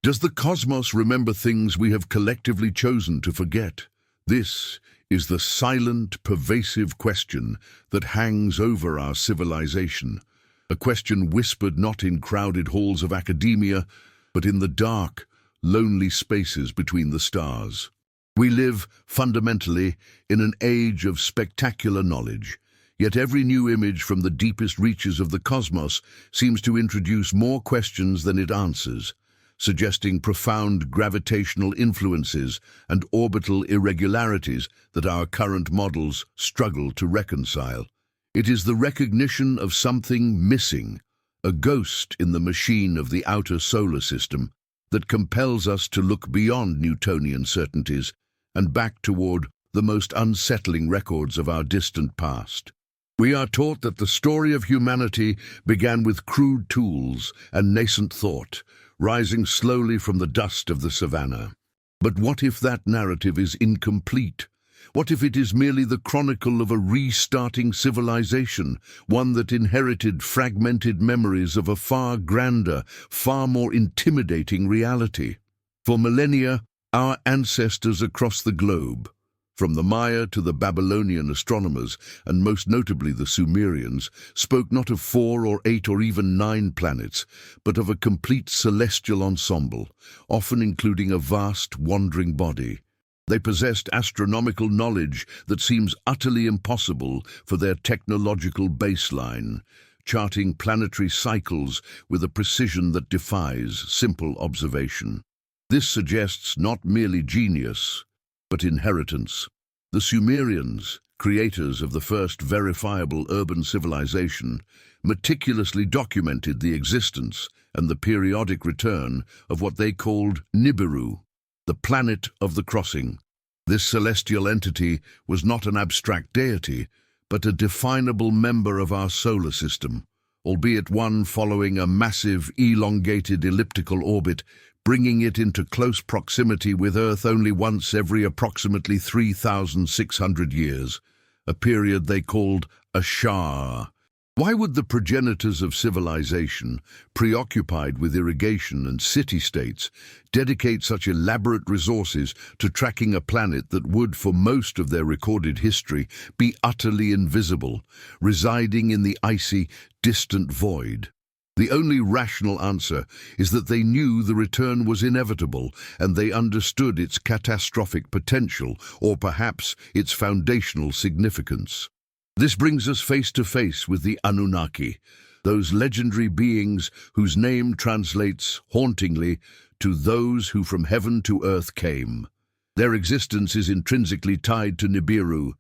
Does the cosmos remember things we have collectively chosen to forget? This is the silent, pervasive question that hangs over our civilization. A question whispered not in crowded halls of academia, but in the dark, lonely spaces between the stars. We live, fundamentally, in an age of spectacular knowledge, yet every new image from the deepest reaches of the cosmos seems to introduce more questions than it answers, suggesting profound gravitational influences and orbital irregularities that our current models struggle to reconcile. It is the recognition of something missing, a ghost in the machine of the outer solar system, that compels us to look beyond Newtonian certainties and back toward the most unsettling records of our distant past. We are taught that the story of humanity began with crude tools and nascent thought, rising slowly from the dust of the savannah. But what if that narrative is incomplete? What if it is merely the chronicle of a restarting civilization, one that inherited fragmented memories of a far grander, far more intimidating reality? For millennia, our ancestors across the globe, from the Maya to the Babylonian astronomers, and most notably the Sumerians, spoke not of 4 or 8 or even 9 planets, but of a complete celestial ensemble, often including a vast, wandering body. They possessed astronomical knowledge that seems utterly impossible for their technological baseline, charting planetary cycles with a precision that defies simple observation. This suggests not merely genius, but inheritance. The Sumerians, creators of the first verifiable urban civilization, meticulously documented the existence and the periodic return of what they called Nibiru, the planet of the crossing. This celestial entity was not an abstract deity, but a definable member of our solar system, albeit one following a massive, elongated elliptical orbit, bringing it into close proximity with Earth only once every approximately 3,600 years, a period they called a Shah. Why would the progenitors of civilization, preoccupied with irrigation and city-states, dedicate such elaborate resources to tracking a planet that would, for most of their recorded history, be utterly invisible, residing in the icy, distant void? The only rational answer is that they knew the return was inevitable, and they understood its catastrophic potential, or perhaps its foundational significance. This brings us face to face with the Anunnaki, those legendary beings whose name translates hauntingly to those who from heaven to earth came. Their existence is intrinsically tied to Nibiru.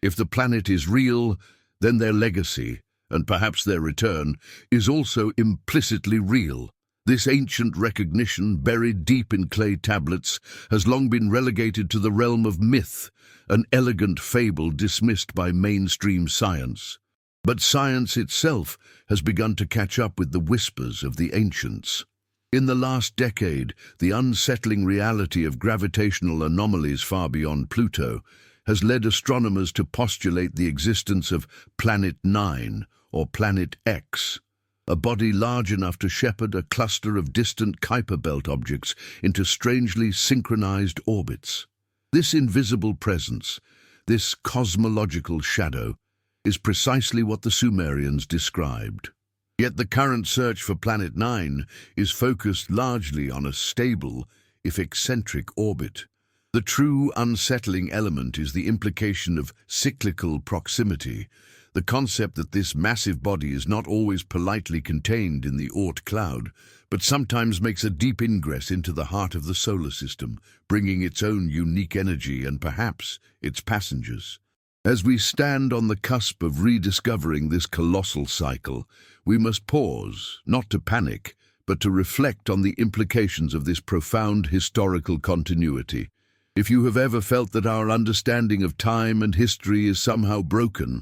If the planet is real, then their legacy, and perhaps their return, is also implicitly real. This ancient recognition, buried deep in clay tablets, has long been relegated to the realm of myth, an elegant fable dismissed by mainstream science. But science itself has begun to catch up with the whispers of the ancients. In the last decade, the unsettling reality of gravitational anomalies far beyond Pluto has led astronomers to postulate the existence of Planet 9, or Planet X, a body large enough to shepherd a cluster of distant Kuiper Belt objects into strangely synchronized orbits. This invisible presence, this cosmological shadow, is precisely what the Sumerians described. Yet the current search for Planet 9 is focused largely on a stable, if eccentric, orbit. The true unsettling element is the implication of cyclical proximity, the concept that this massive body is not always politely contained in the Oort cloud, but sometimes makes a deep ingress into the heart of the solar system, bringing its own unique energy and perhaps its passengers. As we stand on the cusp of rediscovering this colossal cycle, we must pause, not to panic, but to reflect on the implications of this profound historical continuity. If you have ever felt that our understanding of time and history is somehow broken,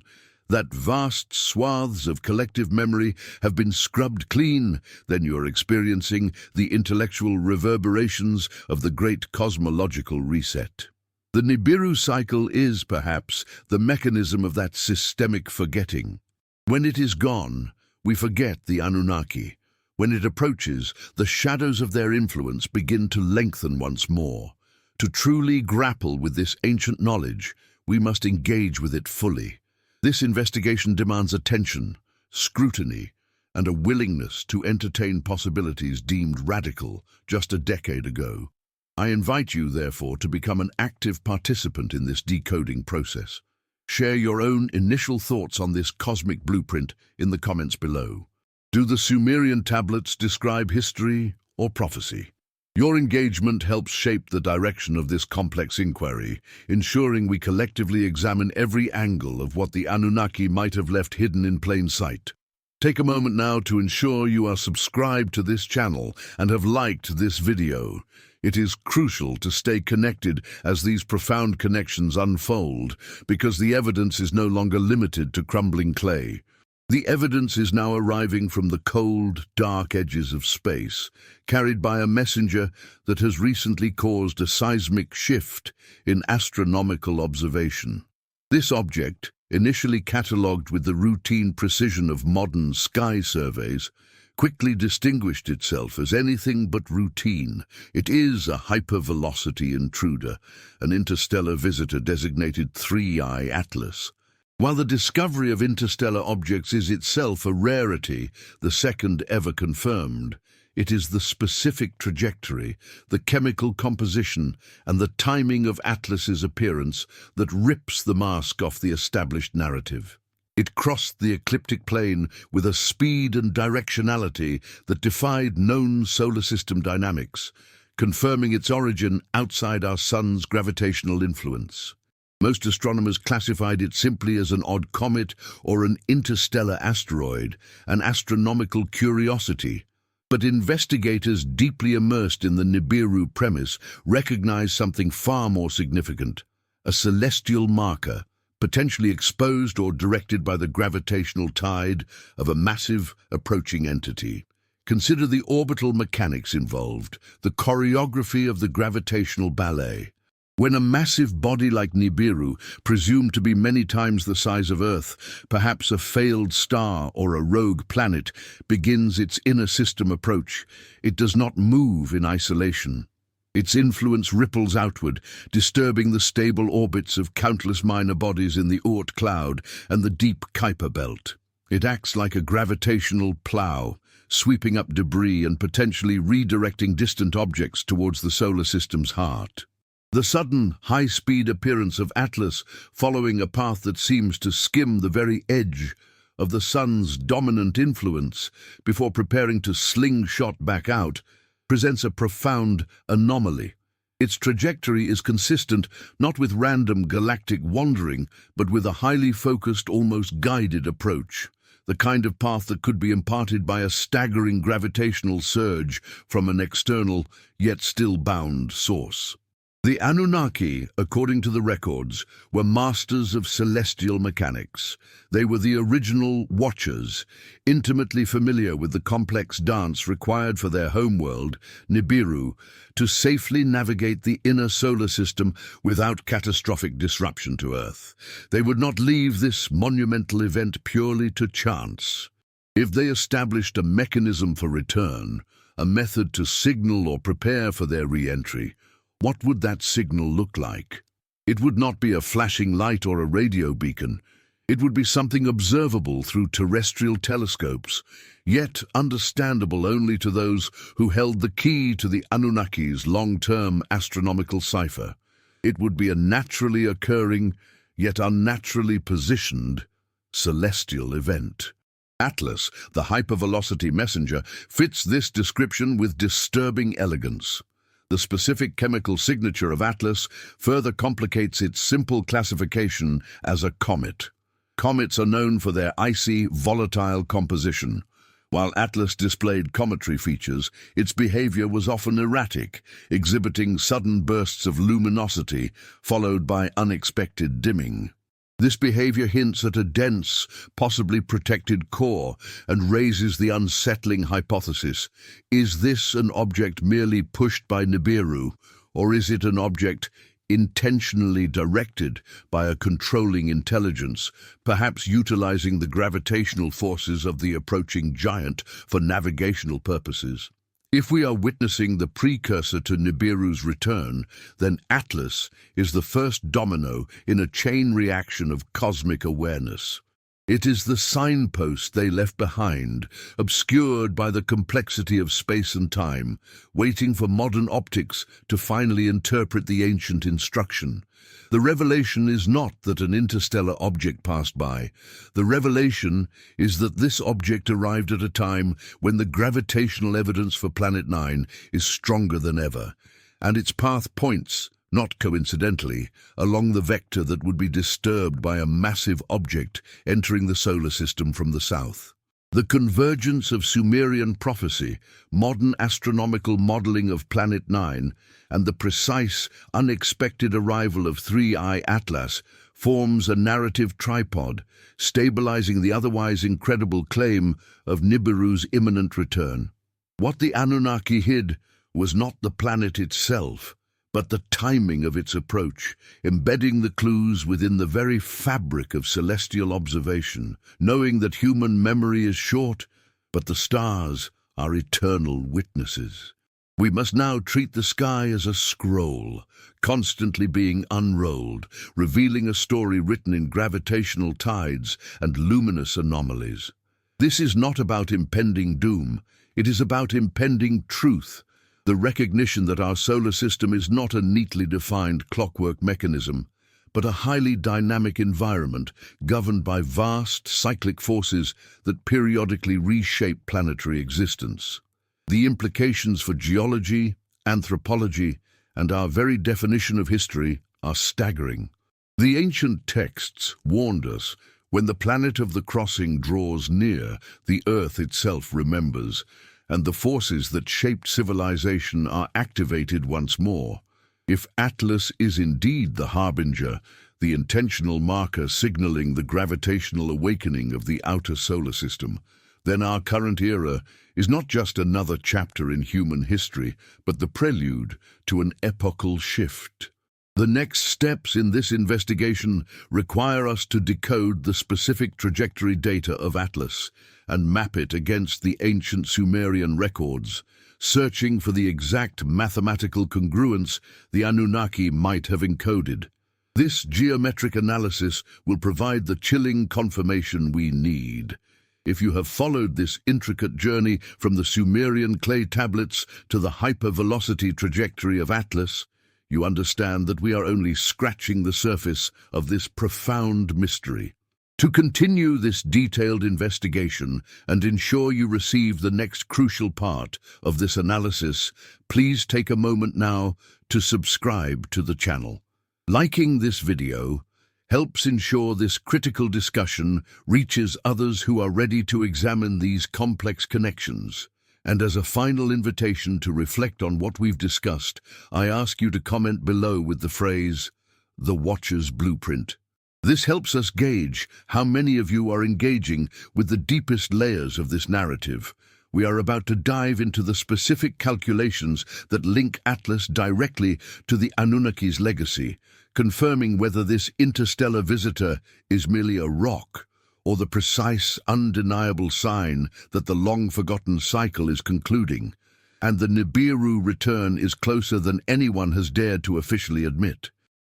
that vast swaths of collective memory have been scrubbed clean, then you're experiencing the intellectual reverberations of the great cosmological reset. The Nibiru cycle is, perhaps, the mechanism of that systemic forgetting. When it is gone, we forget the Anunnaki. When it approaches, the shadows of their influence begin to lengthen once more. To truly grapple with this ancient knowledge, we must engage with it fully. This investigation demands attention, scrutiny, and a willingness to entertain possibilities deemed radical just a decade ago. I invite you, therefore, to become an active participant in this decoding process. Share your own initial thoughts on this cosmic blueprint in the comments below. Do the Sumerian tablets describe history or prophecy? Your engagement helps shape the direction of this complex inquiry, ensuring we collectively examine every angle of what the Anunnaki might have left hidden in plain sight. Take a moment now to ensure you are subscribed to this channel and have liked this video. It is crucial to stay connected as these profound connections unfold, because the evidence is no longer limited to crumbling clay. The evidence is now arriving from the cold, dark edges of space, carried by a messenger that has recently caused a seismic shift in astronomical observation. This object, initially catalogued with the routine precision of modern sky surveys, quickly distinguished itself as anything but routine. It is a hypervelocity intruder, an interstellar visitor designated 3I Atlas. While the discovery of interstellar objects is itself a rarity, the second ever confirmed, it is the specific trajectory, the chemical composition, and the timing of Atlas's appearance that rips the mask off the established narrative. It crossed the ecliptic plane with a speed and directionality that defied known solar system dynamics, confirming its origin outside our sun's gravitational influence. Most astronomers classified it simply as an odd comet or an interstellar asteroid, an astronomical curiosity. But investigators deeply immersed in the Nibiru premise recognized something far more significant: a celestial marker, potentially exposed or directed by the gravitational tide of a massive, approaching entity. Consider the orbital mechanics involved, the choreography of the gravitational ballet. When a massive body like Nibiru, presumed to be many times the size of Earth, perhaps a failed star or a rogue planet, begins its inner system approach, it does not move in isolation. Its influence ripples outward, disturbing the stable orbits of countless minor bodies in the Oort cloud and the deep Kuiper belt. It acts like a gravitational plow, sweeping up debris and potentially redirecting distant objects towards the solar system's heart. The sudden, high-speed appearance of Atlas, following a path that seems to skim the very edge of the sun's dominant influence before preparing to slingshot back out, presents a profound anomaly. Its trajectory is consistent not with random galactic wandering, but with a highly focused, almost guided approach, the kind of path that could be imparted by a staggering gravitational surge from an external, yet still bound source. The Anunnaki, according to the records, were masters of celestial mechanics. They were the original watchers, intimately familiar with the complex dance required for their homeworld, Nibiru, to safely navigate the inner solar system without catastrophic disruption to Earth. They would not leave this monumental event purely to chance. If they established a mechanism for return, a method to signal or prepare for their re-entry, what would that signal look like? It would not be a flashing light or a radio beacon. It would be something observable through terrestrial telescopes, yet understandable only to those who held the key to the Anunnaki's long-term astronomical cipher. It would be a naturally occurring, yet unnaturally positioned, celestial event. Atlas, the hypervelocity messenger, fits this description with disturbing elegance. The specific chemical signature of Atlas further complicates its simple classification as a comet. Comets are known for their icy, volatile composition. While Atlas displayed cometary features, its behavior was often erratic, exhibiting sudden bursts of luminosity followed by unexpected dimming. This behavior hints at a dense, possibly protected core and raises the unsettling hypothesis: is this an object merely pushed by Nibiru, or is it an object intentionally directed by a controlling intelligence, perhaps utilizing the gravitational forces of the approaching giant for navigational purposes. If we are witnessing the precursor to Nibiru's return, then Atlas is the first domino in a chain reaction of cosmic awareness. It is the signpost they left behind, obscured by the complexity of space and time, waiting for modern optics to finally interpret the ancient instruction. The revelation is not that an interstellar object passed by. The revelation is that this object arrived at a time when the gravitational evidence for Planet 9 is stronger than ever, and its path points, not coincidentally, along the vector that would be disturbed by a massive object entering the solar system from the south. The convergence of Sumerian prophecy, modern astronomical modeling of Planet 9, and the precise, unexpected arrival of 3I Atlas forms a narrative tripod, stabilizing the otherwise incredible claim of Nibiru's imminent return. What the Anunnaki hid was not the planet itself, but the timing of its approach, embedding the clues within the very fabric of celestial observation, knowing that human memory is short, but the stars are eternal witnesses. We must now treat the sky as a scroll, constantly being unrolled, revealing a story written in gravitational tides and luminous anomalies. This is not about impending doom, it is about impending truth. The recognition that our solar system is not a neatly defined clockwork mechanism, but a highly dynamic environment governed by vast cyclic forces that periodically reshape planetary existence. The implications for geology, anthropology, and our very definition of history are staggering. The ancient texts warned us, when the planet of the crossing draws near, the Earth itself remembers, and the forces that shaped civilization are activated once more. If Atlas is indeed the harbinger, the intentional marker signaling the gravitational awakening of the outer solar system, then our current era is not just another chapter in human history, but the prelude to an epochal shift. The next steps in this investigation require us to decode the specific trajectory data of Atlas and map it against the ancient Sumerian records, searching for the exact mathematical congruence the Anunnaki might have encoded. This geometric analysis will provide the chilling confirmation we need. If you have followed this intricate journey from the Sumerian clay tablets to the hypervelocity trajectory of Atlas, you understand that we are only scratching the surface of this profound mystery. To continue this detailed investigation and ensure you receive the next crucial part of this analysis, please take a moment now to subscribe to the channel. Liking this video helps ensure this critical discussion reaches others who are ready to examine these complex connections. And as a final invitation to reflect on what we've discussed, I ask you to comment below with the phrase, "The Watcher's Blueprint." This helps us gauge how many of you are engaging with the deepest layers of this narrative. We are about to dive into the specific calculations that link Atlas directly to the Anunnaki's legacy, confirming whether this interstellar visitor is merely a rock or the precise, undeniable sign that the long-forgotten cycle is concluding, and the Nibiru return is closer than anyone has dared to officially admit.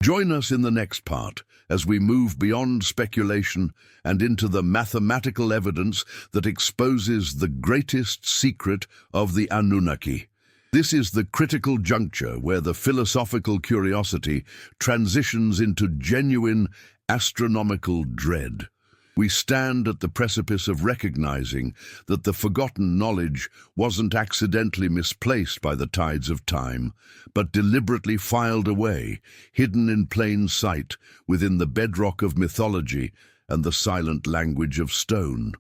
Join us in the next part as we move beyond speculation and into the mathematical evidence that exposes the greatest secret of the Anunnaki. This is the critical juncture where the philosophical curiosity transitions into genuine astronomical dread. We stand at the precipice of recognizing that the forgotten knowledge wasn't accidentally misplaced by the tides of time, but deliberately filed away, hidden in plain sight within the bedrock of mythology and the silent language of stone.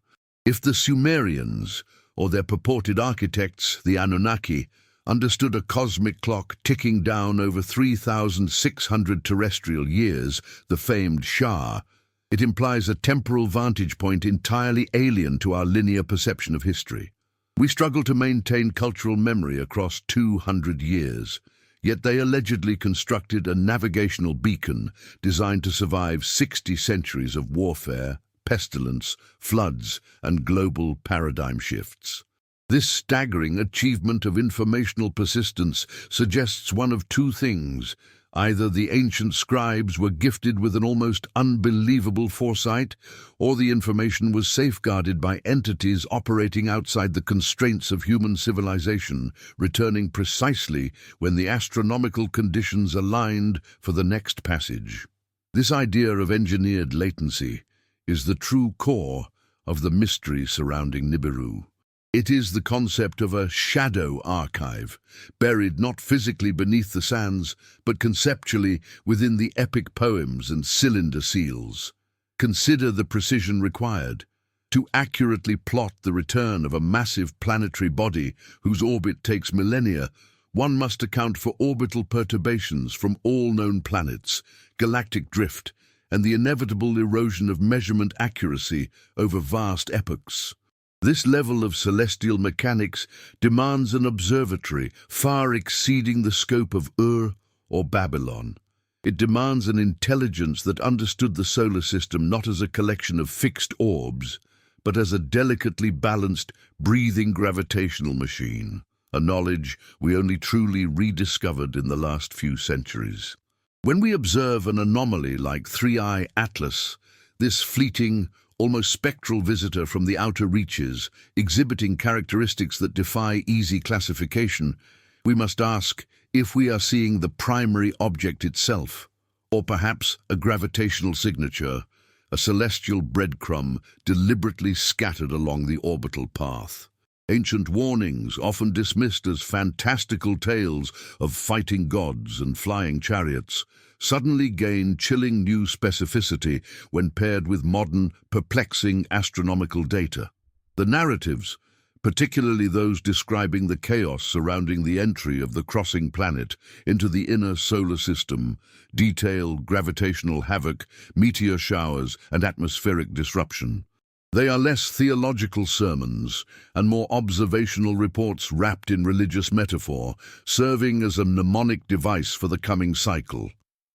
If the Sumerians, or their purported architects, the Anunnaki, understood a cosmic clock ticking down over 3,600 terrestrial years, the famed Shah, it implies a temporal vantage point entirely alien to our linear perception of history. We struggle to maintain cultural memory across 200 years, Yet they allegedly constructed a navigational beacon designed to survive 60 centuries of warfare, pestilence, floods, and global paradigm shifts. This staggering achievement of informational persistence suggests one of two things. Either the ancient scribes were gifted with an almost unbelievable foresight, or the information was safeguarded by entities operating outside the constraints of human civilization, returning precisely when the astronomical conditions aligned for the next passage. This idea of engineered latency is the true core of the mystery surrounding Nibiru. It is the concept of a shadow archive, buried not physically beneath the sands, but conceptually within the epic poems and cylinder seals. Consider the precision required. To accurately plot the return of a massive planetary body whose orbit takes millennia, one must account for orbital perturbations from all known planets, galactic drift, and the inevitable erosion of measurement accuracy over vast epochs. This level of celestial mechanics demands an observatory far exceeding the scope of Ur or Babylon. It demands an intelligence that understood the solar system not as a collection of fixed orbs, but as a delicately balanced, breathing gravitational machine, a knowledge we only truly rediscovered in the last few centuries. When we observe an anomaly like 3I Atlas, this fleeting, almost spectral visitor from the outer reaches, exhibiting characteristics that defy easy classification, we must ask if we are seeing the primary object itself, or perhaps a gravitational signature, a celestial breadcrumb deliberately scattered along the orbital path. Ancient warnings, often dismissed as fantastical tales of fighting gods and flying chariots, suddenly gain chilling new specificity when paired with modern, perplexing astronomical data. The narratives, particularly those describing the chaos surrounding the entry of the crossing planet into the inner solar system, detail gravitational havoc, meteor showers, and atmospheric disruption. They are less theological sermons and more observational reports wrapped in religious metaphor, serving as a mnemonic device for the coming cycle.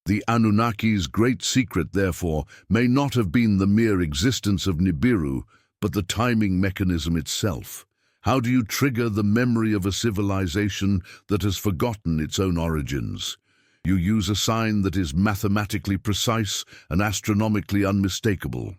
The Anunnaki's great secret, therefore, may not have been the mere existence of Nibiru, but the timing mechanism itself. How do you trigger the memory of a civilization that has forgotten its own origins? You use a sign that is mathematically precise and astronomically unmistakable.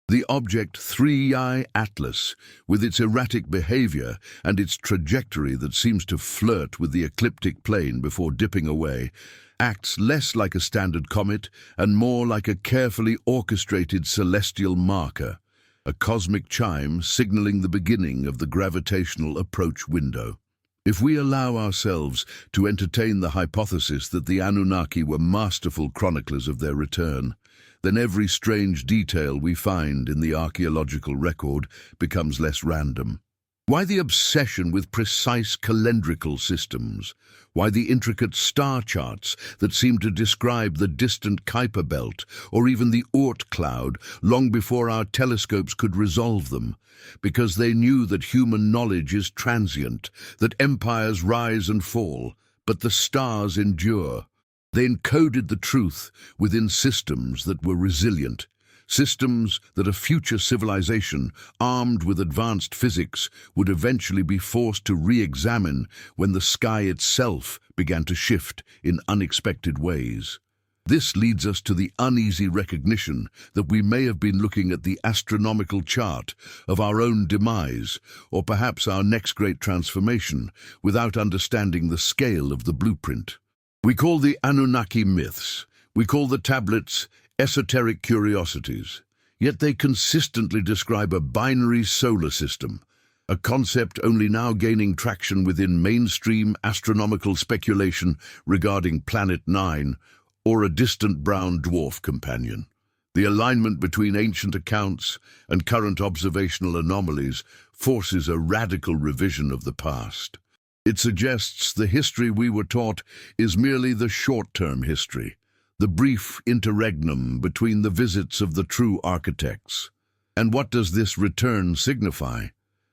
The object 3I Atlas, with its erratic behavior and its trajectory that seems to flirt with the ecliptic plane before dipping away, acts less like a standard comet and more like a carefully orchestrated celestial marker, a cosmic chime signaling the beginning of the gravitational approach window. If we allow ourselves to entertain the hypothesis that the Anunnaki were masterful chroniclers of their return, then every strange detail we find in the archaeological record becomes less random. Why the obsession with precise calendrical systems? Why the intricate star charts that seem to describe the distant Kuiper belt or even the Oort cloud long before our telescopes could resolve them? Because they knew that human knowledge is transient, that empires rise and fall, but the stars endure. They encoded the truth within systems that were resilient, systems that a future civilization, armed with advanced physics, would eventually be forced to re-examine when the sky itself began to shift in unexpected ways. This leads us to the uneasy recognition that we may have been looking at the astronomical chart of our own demise, or perhaps our next great transformation, without understanding the scale of the blueprint. We call the Anunnaki myths. We call the tablets esoteric curiosities. Yet they consistently describe a binary solar system, a concept only now gaining traction within mainstream astronomical speculation regarding Planet 9 or a distant brown dwarf companion. The alignment between ancient accounts and current observational anomalies forces a radical revision of the past. It suggests the history we were taught is merely the short-term history, the brief interregnum between the visits of the true architects. And what does this return signify?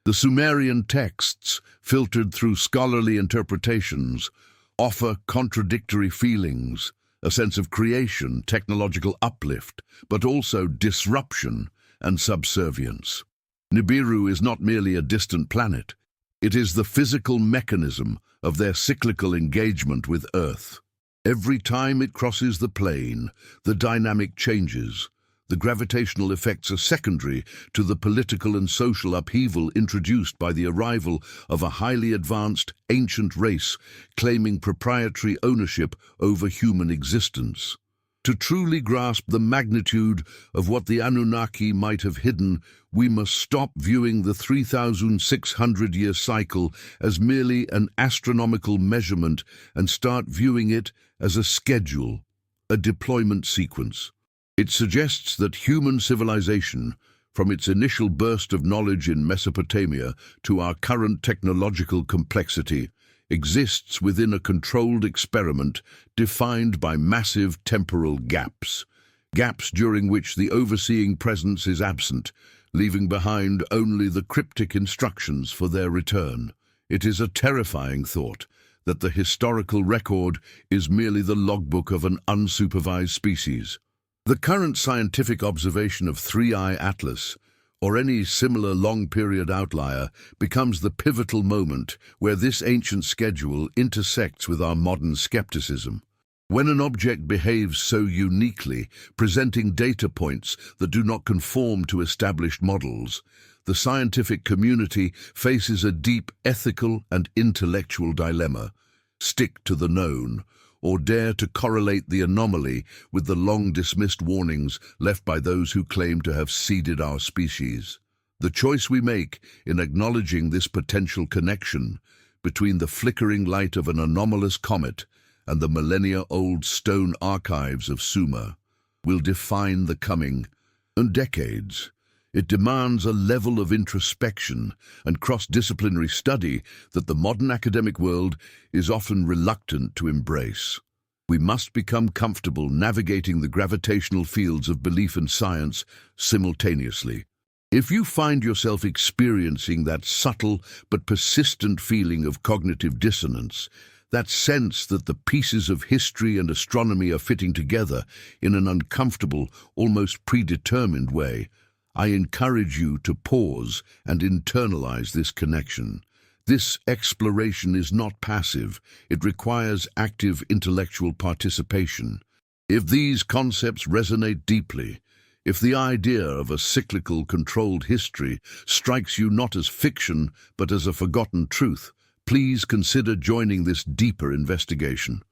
The Sumerian texts, filtered through scholarly interpretations, offer contradictory feelings, a sense of creation, technological uplift, but also disruption and subservience. Nibiru is not merely a distant planet. It is the physical mechanism of their cyclical engagement with Earth. Every time it crosses the plane, the dynamic changes. The gravitational effects are secondary to the political and social upheaval introduced by the arrival of a highly advanced ancient race claiming proprietary ownership over human existence. To truly grasp the magnitude of what the Anunnaki might have hidden, we must stop viewing the 3,600-year cycle as merely an astronomical measurement and start viewing it as a schedule, a deployment sequence. It suggests that human civilization, from its initial burst of knowledge in Mesopotamia to our current technological complexity, exists within a controlled experiment defined by massive temporal gaps during which the overseeing presence is absent, leaving behind only the cryptic instructions for their return. It is a terrifying thought that the historical record is merely the logbook of an unsupervised species. The current scientific observation of Three-Eye Atlas, or any similar long-period outlier, becomes the pivotal moment where this ancient schedule intersects with our modern skepticism. When an object behaves so uniquely, presenting data points that do not conform to established models, the scientific community faces a deep ethical and intellectual dilemma: stick to the known, or dare to correlate the anomaly with the long-dismissed warnings left by those who claim to have seeded our species. The choice we make in acknowledging this potential connection between the flickering light of an anomalous comet and the millennia-old stone archives of Sumer will define the coming decades. It demands a level of introspection and cross-disciplinary study that the modern academic world is often reluctant to embrace. We must become comfortable navigating the gravitational fields of belief and science simultaneously. If you find yourself experiencing that subtle but persistent feeling of cognitive dissonance, that sense that the pieces of history and astronomy are fitting together in an uncomfortable, almost predetermined way, I encourage you to pause and internalize this connection. This exploration is not passive. It requires active intellectual participation. If these concepts resonate deeply, if the idea of a cyclical, controlled history strikes you not as fiction but as a forgotten truth, please consider joining this deeper investigation.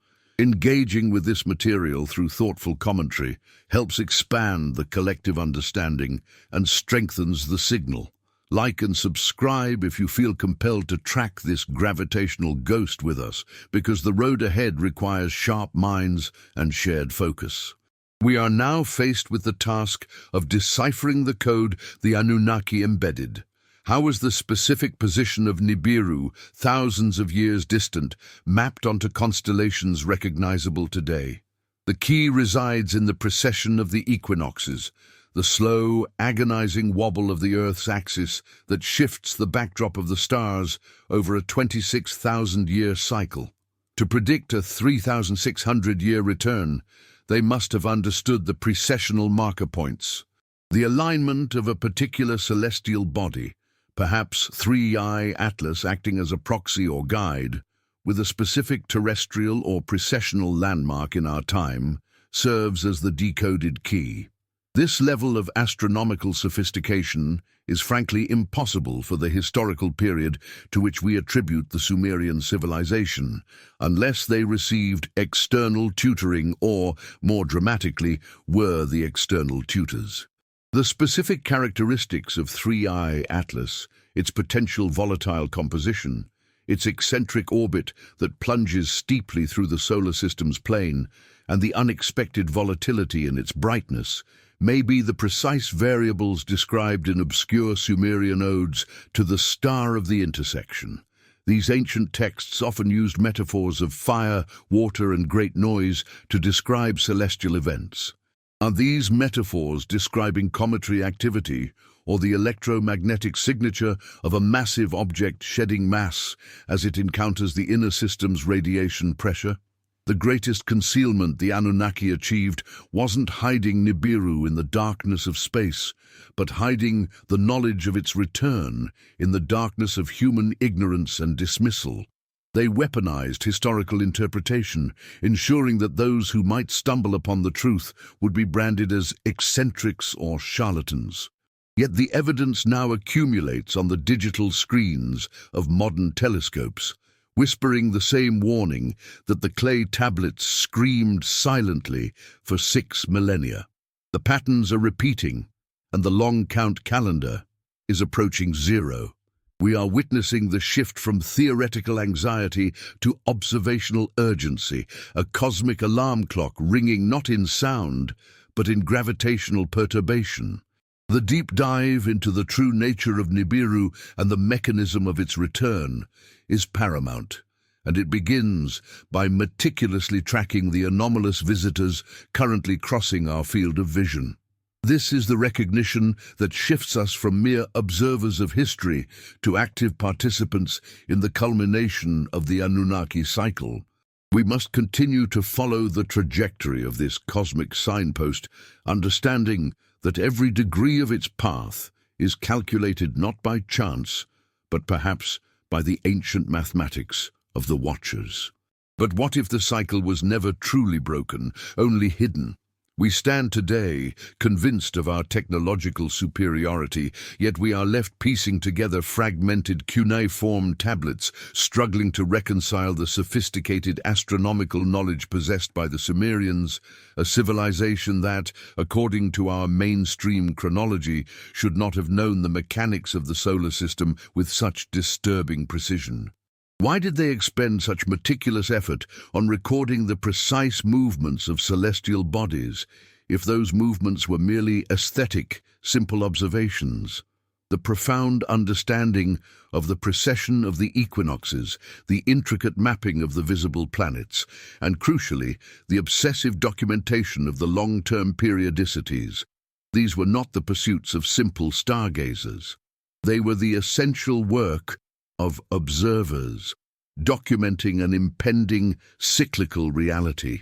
Engaging with this material through thoughtful commentary helps expand the collective understanding and strengthens the signal. Like and subscribe if you feel compelled to track this gravitational ghost with us, because the road ahead requires sharp minds and shared focus. We are now faced with the task of deciphering the code the Anunnaki embedded. How was the specific position of Nibiru, thousands of years distant, mapped onto constellations recognizable today? The key resides in the precession of the equinoxes, the slow, agonizing wobble of the Earth's axis that shifts the backdrop of the stars over a 26,000-year cycle. To predict a 3,600-year return, they must have understood the precessional marker points, the alignment of a particular celestial body, perhaps Three-Eye Atlas acting as a proxy or guide, with a specific terrestrial or precessional landmark in our time, serves as the decoded key. This level of astronomical sophistication is frankly impossible for the historical period to which we attribute the Sumerian civilization, unless they received external tutoring or, more dramatically, were the external tutors. The specific characteristics of Three-Eye Atlas, its potential volatile composition, its eccentric orbit that plunges steeply through the solar system's plane, and the unexpected volatility in its brightness, may be the precise variables described in obscure Sumerian odes to the star of the intersection. These ancient texts often used metaphors of fire, water, and great noise to describe celestial events. Are these metaphors describing cometary activity, or the electromagnetic signature of a massive object shedding mass as it encounters the inner system's radiation pressure? The greatest concealment the Anunnaki achieved wasn't hiding Nibiru in the darkness of space, but hiding the knowledge of its return in the darkness of human ignorance and dismissal. They weaponized historical interpretation, ensuring that those who might stumble upon the truth would be branded as eccentrics or charlatans. Yet the evidence now accumulates on the digital screens of modern telescopes, whispering the same warning that the clay tablets screamed silently for 6 millennia. The patterns are repeating, and the long count calendar is approaching 0. We are witnessing the shift from theoretical anxiety to observational urgency, a cosmic alarm clock ringing not in sound, but in gravitational perturbation. The deep dive into the true nature of Nibiru and the mechanism of its return is paramount, and it begins by meticulously tracking the anomalous visitors currently crossing our field of vision. This is the recognition that shifts us from mere observers of history to active participants in the culmination of the Anunnaki cycle. We must continue to follow the trajectory of this cosmic signpost, understanding that every degree of its path is calculated not by chance, but perhaps by the ancient mathematics of the Watchers. But what if the cycle was never truly broken, only hidden? We stand today convinced of our technological superiority, yet we are left piecing together fragmented cuneiform tablets, struggling to reconcile the sophisticated astronomical knowledge possessed by the Sumerians, a civilization that, according to our mainstream chronology, should not have known the mechanics of the solar system with such disturbing precision. Why did they expend such meticulous effort on recording the precise movements of celestial bodies, if those movements were merely aesthetic, simple observations? The profound understanding of the precession of the equinoxes, the intricate mapping of the visible planets, and crucially, the obsessive documentation of the long-term periodicities. These were not the pursuits of simple stargazers. They were the essential work of observers, documenting an impending cyclical reality.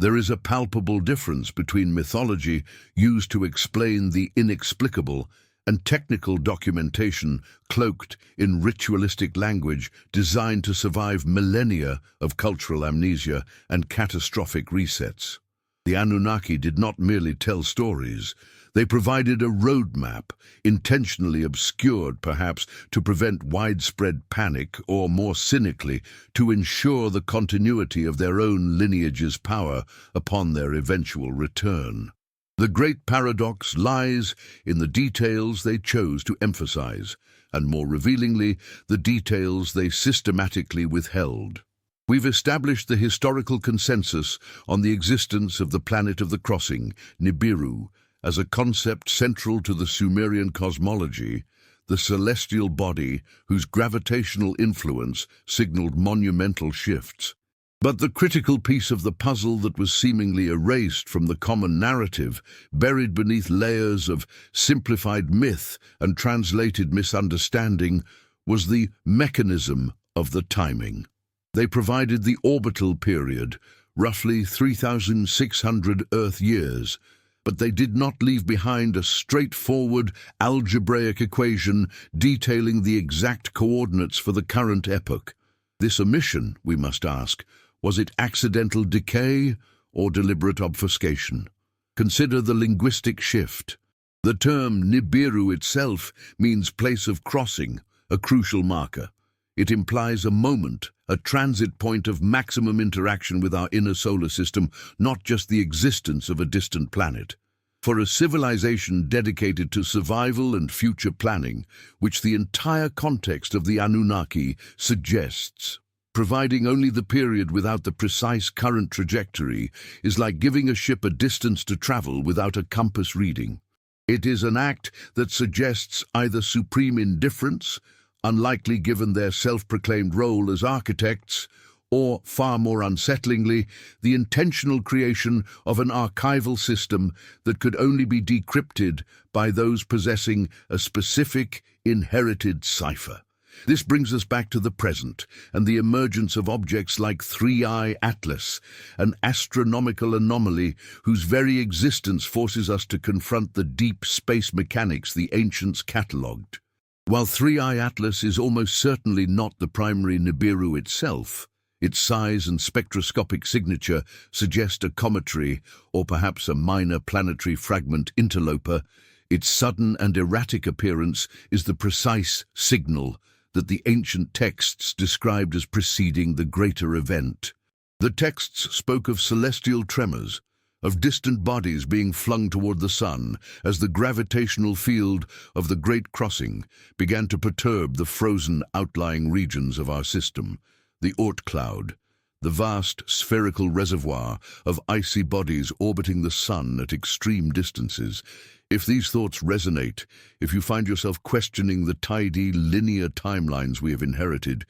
There is a palpable difference between mythology used to explain the inexplicable and technical documentation cloaked in ritualistic language designed to survive millennia of cultural amnesia and catastrophic resets. The Anunnaki did not merely tell stories. They provided a roadmap, intentionally obscured perhaps to prevent widespread panic or, more cynically, to ensure the continuity of their own lineage's power upon their eventual return. The great paradox lies in the details they chose to emphasize, and more revealingly, the details they systematically withheld. We've established the historical consensus on the existence of the planet of the crossing, Nibiru, as a concept central to the Sumerian cosmology, the celestial body whose gravitational influence signaled monumental shifts. But the critical piece of the puzzle that was seemingly erased from the common narrative, buried beneath layers of simplified myth and translated misunderstanding, was the mechanism of the timing. They provided the orbital period, roughly 3,600 Earth years, but they did not leave behind a straightforward algebraic equation detailing the exact coordinates for the current epoch. This omission, we must ask, was it accidental decay or deliberate obfuscation? Consider the linguistic shift. The term Nibiru itself means place of crossing, a crucial marker. It implies a moment, a transit point of maximum interaction with our inner solar system, not just the existence of a distant planet. For a civilization dedicated to survival and future planning, which the entire context of the Anunnaki suggests, providing only the period without the precise current trajectory is like giving a ship a distance to travel without a compass reading. It is an act that suggests either supreme indifference, unlikely given their self-proclaimed role as architects, or, far more unsettlingly, the intentional creation of an archival system that could only be decrypted by those possessing a specific, inherited cipher. This brings us back to the present and the emergence of objects like 3I Atlas, an astronomical anomaly whose very existence forces us to confront the deep space mechanics the ancients catalogued. While 3I Atlas is almost certainly not the primary Nibiru itself, its size and spectroscopic signature suggest a cometary or perhaps a minor planetary fragment interloper. Its sudden and erratic appearance is the precise signal that the ancient texts described as preceding the greater event. The texts spoke of celestial tremors, of distant bodies being flung toward the sun as the gravitational field of the Great Crossing began to perturb the frozen outlying regions of our system. The Oort cloud, the vast spherical reservoir of icy bodies orbiting the sun at extreme distances. If these thoughts resonate, if you find yourself questioning the tidy, linear timelines we have inherited,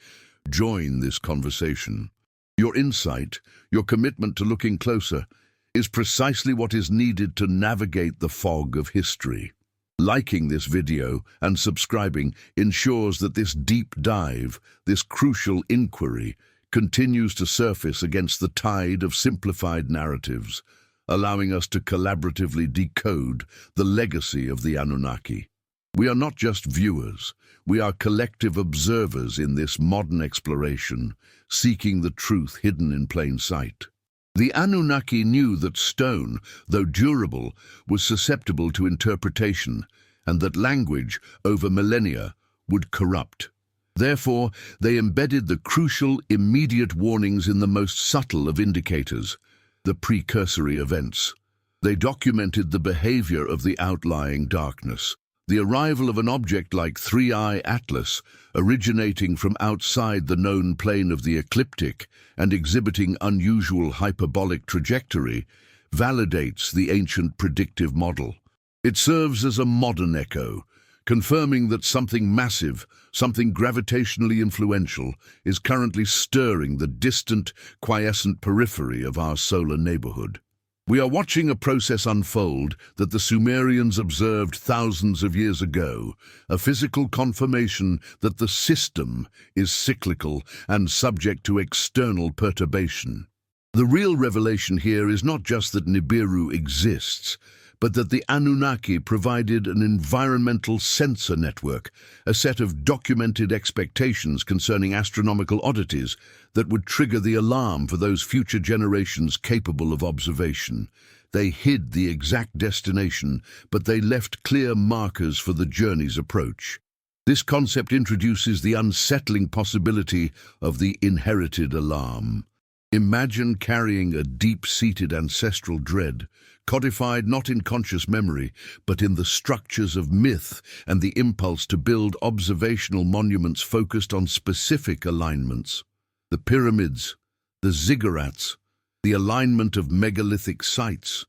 join this conversation. Your insight, your commitment to looking closer, is precisely what is needed to navigate the fog of history. Liking this video and subscribing ensures that this deep dive, this crucial inquiry, continues to surface against the tide of simplified narratives, allowing us to collaboratively decode the legacy of the Anunnaki. We are not just viewers, we are collective observers in this modern exploration, seeking the truth hidden in plain sight. The Anunnaki knew that stone, though durable, was susceptible to interpretation, and that language, over millennia, would corrupt. Therefore, they embedded the crucial, immediate warnings in the most subtle of indicators, the precursory events. They documented the behavior of the outlying darkness. The arrival of an object like 3I Atlas, originating from outside the known plane of the ecliptic and exhibiting unusual hyperbolic trajectory, validates the ancient predictive model. It serves as a modern echo, confirming that something massive, something gravitationally influential, is currently stirring the distant, quiescent periphery of our solar neighborhood. We are watching a process unfold that the Sumerians observed thousands of years ago, a physical confirmation that the system is cyclical and subject to external perturbation. The real revelation here is not just that Nibiru exists, but that the Anunnaki provided an environmental sensor network, a set of documented expectations concerning astronomical oddities that would trigger the alarm for those future generations capable of observation. They hid the exact destination, but they left clear markers for the journey's approach. This concept introduces the unsettling possibility of the inherited alarm. Imagine carrying a deep-seated ancestral dread, codified not in conscious memory, but in the structures of myth and the impulse to build observational monuments focused on specific alignments. The pyramids, the ziggurats, the alignment of megalithic sites.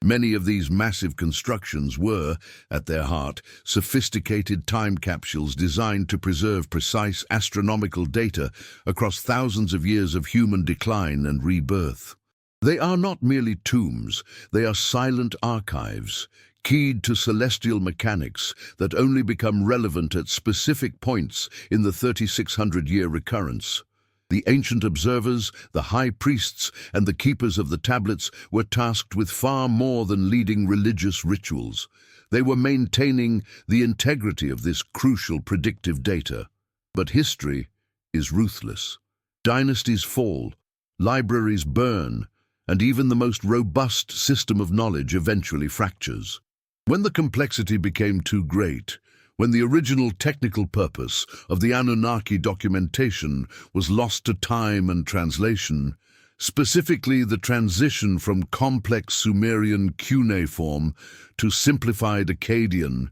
Many of these massive constructions were, at their heart, sophisticated time capsules designed to preserve precise astronomical data across thousands of years of human decline and rebirth. They are not merely tombs, they are silent archives, keyed to celestial mechanics that only become relevant at specific points in the 3,600-year recurrence. The ancient observers, the high priests, and the keepers of the tablets were tasked with far more than leading religious rituals. They were maintaining the integrity of this crucial predictive data. But history is ruthless. Dynasties fall, libraries burn, and even the most robust system of knowledge eventually fractures. When the complexity became too great, when the original technical purpose of the Anunnaki documentation was lost to time and translation, specifically the transition from complex Sumerian cuneiform to simplified Akkadian,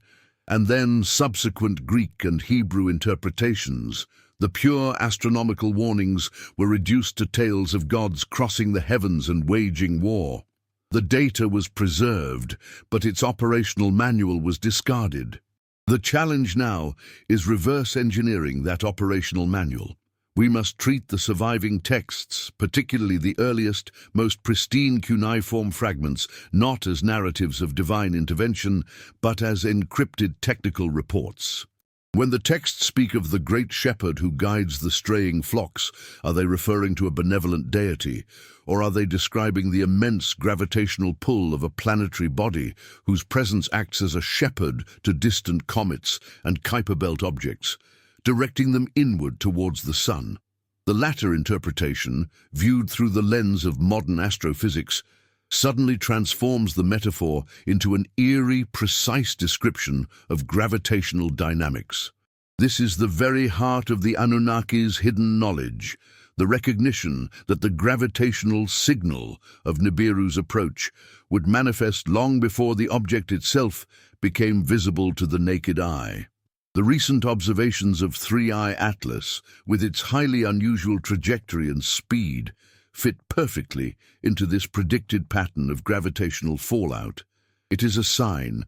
and then subsequent Greek and Hebrew interpretations, the pure astronomical warnings were reduced to tales of gods crossing the heavens and waging war. The data was preserved, but its operational manual was discarded. The challenge now is reverse engineering that operational manual. We must treat the surviving texts, particularly the earliest, most pristine cuneiform fragments, not as narratives of divine intervention, but as encrypted technical reports. When the texts speak of the great shepherd who guides the straying flocks, are they referring to a benevolent deity, or are they describing the immense gravitational pull of a planetary body whose presence acts as a shepherd to distant comets and Kuiper belt objects, directing them inward towards the sun? The latter interpretation, viewed through the lens of modern astrophysics, suddenly transforms the metaphor into an eerie, precise description of gravitational dynamics. This is the very heart of the Anunnaki's hidden knowledge, the recognition that the gravitational signal of Nibiru's approach would manifest long before the object itself became visible to the naked eye. The recent observations of 3I Atlas, with its highly unusual trajectory and speed, fit perfectly into this predicted pattern of gravitational fallout. It is a sign,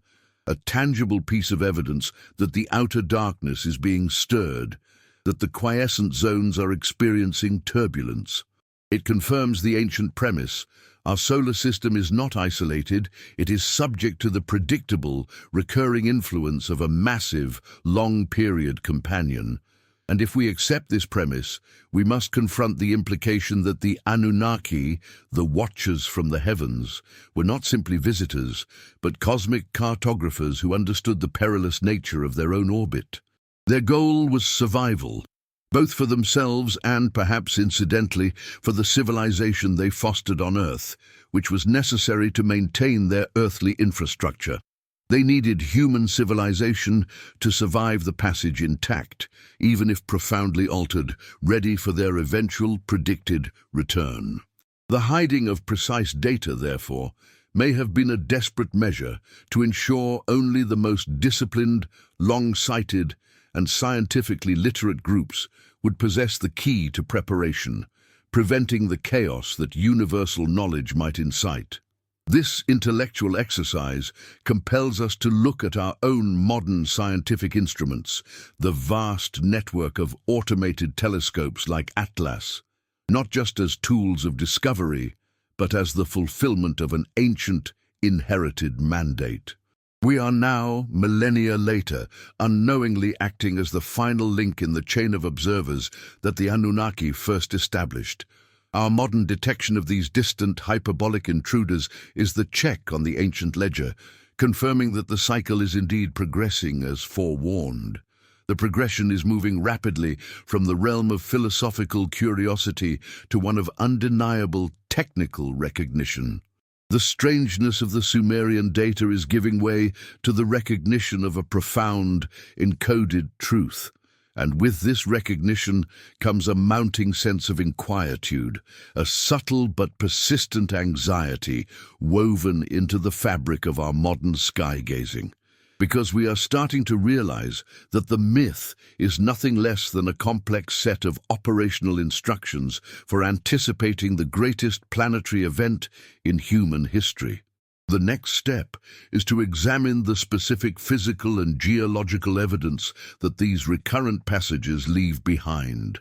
a tangible piece of evidence that the outer darkness is being stirred, that the quiescent zones are experiencing turbulence. It confirms the ancient premise: our solar system is not isolated, it is subject to the predictable, recurring influence of a massive, long-period companion. And if we accept this premise, we must confront the implication that the Anunnaki, the watchers from the heavens, were not simply visitors, but cosmic cartographers who understood the perilous nature of their own orbit. Their goal was survival, both for themselves and, perhaps incidentally, for the civilization they fostered on Earth, which was necessary to maintain their earthly infrastructure. They needed human civilization to survive the passage intact, even if profoundly altered, ready for their eventual predicted return. The hiding of precise data, therefore, may have been a desperate measure to ensure only the most disciplined, long-sighted, and scientifically literate groups would possess the key to preparation, preventing the chaos that universal knowledge might incite. This intellectual exercise compels us to look at our own modern scientific instruments, the vast network of automated telescopes like Atlas, not just as tools of discovery, but as the fulfillment of an ancient, inherited mandate. We are now, millennia later, unknowingly acting as the final link in the chain of observers that the Anunnaki first established. Our modern detection of these distant, hyperbolic intruders is the check on the ancient ledger, confirming that the cycle is indeed progressing as forewarned. The progression is moving rapidly from the realm of philosophical curiosity to one of undeniable technical recognition. The strangeness of the Sumerian data is giving way to the recognition of a profound, encoded truth. And with this recognition comes a mounting sense of inquietude, a subtle but persistent anxiety woven into the fabric of our modern sky-gazing. Because we are starting to realize that the myth is nothing less than a complex set of operational instructions for anticipating the greatest planetary event in human history. The next step is to examine the specific physical and geological evidence that these recurrent passages leave behind,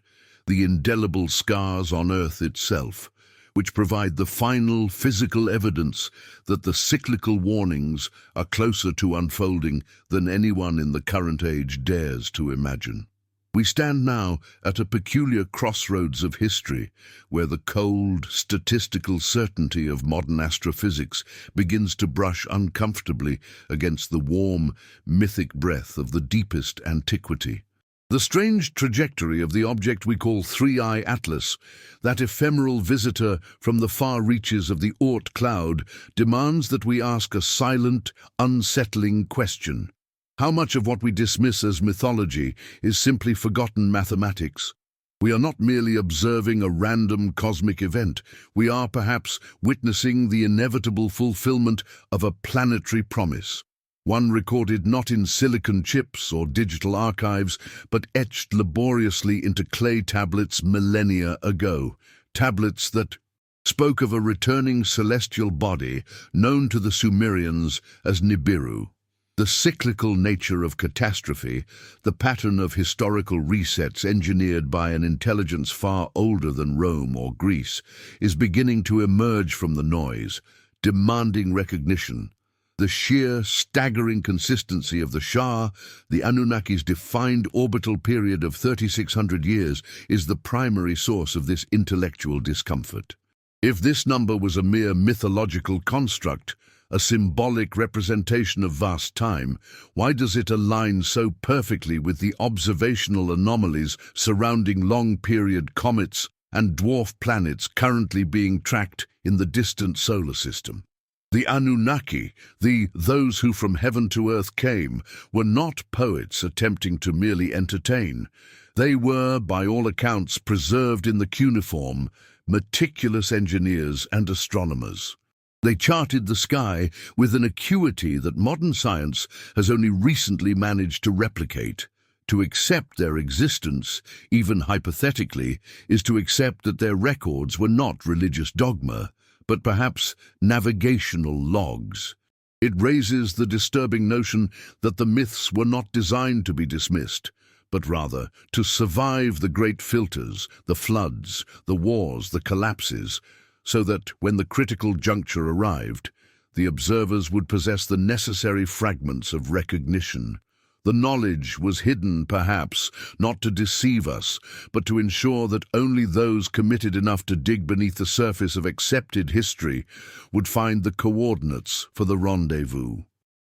the indelible scars on Earth itself, which provide the final physical evidence that the cyclical warnings are closer to unfolding than anyone in the current age dares to imagine. We stand now at a peculiar crossroads of history, where the cold, statistical certainty of modern astrophysics begins to brush uncomfortably against the warm, mythic breath of the deepest antiquity. The strange trajectory of the object we call 3I Atlas, that ephemeral visitor from the far reaches of the Oort cloud, demands that we ask a silent, unsettling question. How much of what we dismiss as mythology is simply forgotten mathematics? We are not merely observing a random cosmic event. We are perhaps witnessing the inevitable fulfillment of a planetary promise. One recorded not in silicon chips or digital archives, but etched laboriously into clay tablets millennia ago. Tablets that spoke of a returning celestial body known to the Sumerians as Nibiru. The cyclical nature of catastrophe, the pattern of historical resets engineered by an intelligence far older than Rome or Greece, is beginning to emerge from the noise, demanding recognition. The sheer, staggering consistency of the Shah, the Anunnaki's defined orbital period of 3,600 years, is the primary source of this intellectual discomfort. If this number was a mere mythological construct, a symbolic representation of vast time, why does it align so perfectly with the observational anomalies surrounding long-period comets and dwarf planets currently being tracked in the distant solar system? The Anunnaki, those who from heaven to earth came, were not poets attempting to merely entertain. They were, by all accounts, preserved in the cuneiform, meticulous engineers and astronomers. They charted the sky with an acuity that modern science has only recently managed to replicate. To accept their existence, even hypothetically, is to accept that their records were not religious dogma, but perhaps navigational logs. It raises the disturbing notion that the myths were not designed to be dismissed, but rather to survive the great filters, the floods, the wars, the collapses, so that, when the critical juncture arrived, the observers would possess the necessary fragments of recognition. The knowledge was hidden, perhaps, not to deceive us, but to ensure that only those committed enough to dig beneath the surface of accepted history would find the coordinates for the rendezvous.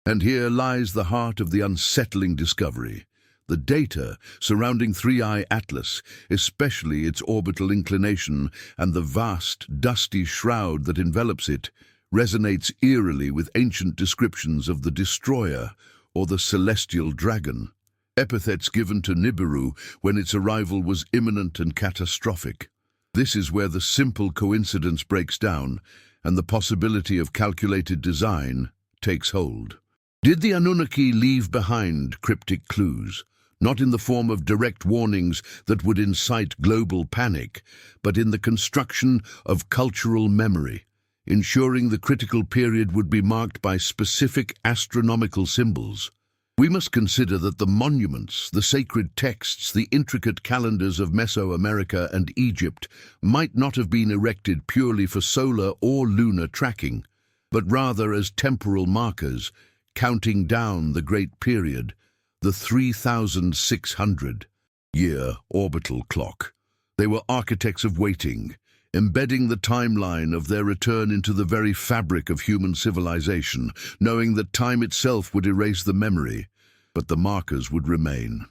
And here lies the heart of the unsettling discovery. The data surrounding 3I Atlas, especially its orbital inclination and the vast, dusty shroud that envelops it, resonates eerily with ancient descriptions of the destroyer, or the celestial dragon, epithets given to Nibiru when its arrival was imminent and catastrophic. This is where the simple coincidence breaks down and the possibility of calculated design takes hold. Did the Anunnaki leave behind cryptic clues, not in the form of direct warnings that would incite global panic, but in the construction of cultural memory, ensuring the critical period would be marked by specific astronomical symbols? We must consider that the monuments, the sacred texts, the intricate calendars of Mesoamerica and Egypt might not have been erected purely for solar or lunar tracking, but rather as temporal markers, counting down the great period, the 3,600-year orbital clock. They were architects of waiting, embedding the timeline of their return into the very fabric of human civilization, knowing that time itself would erase the memory, but the markers would remain.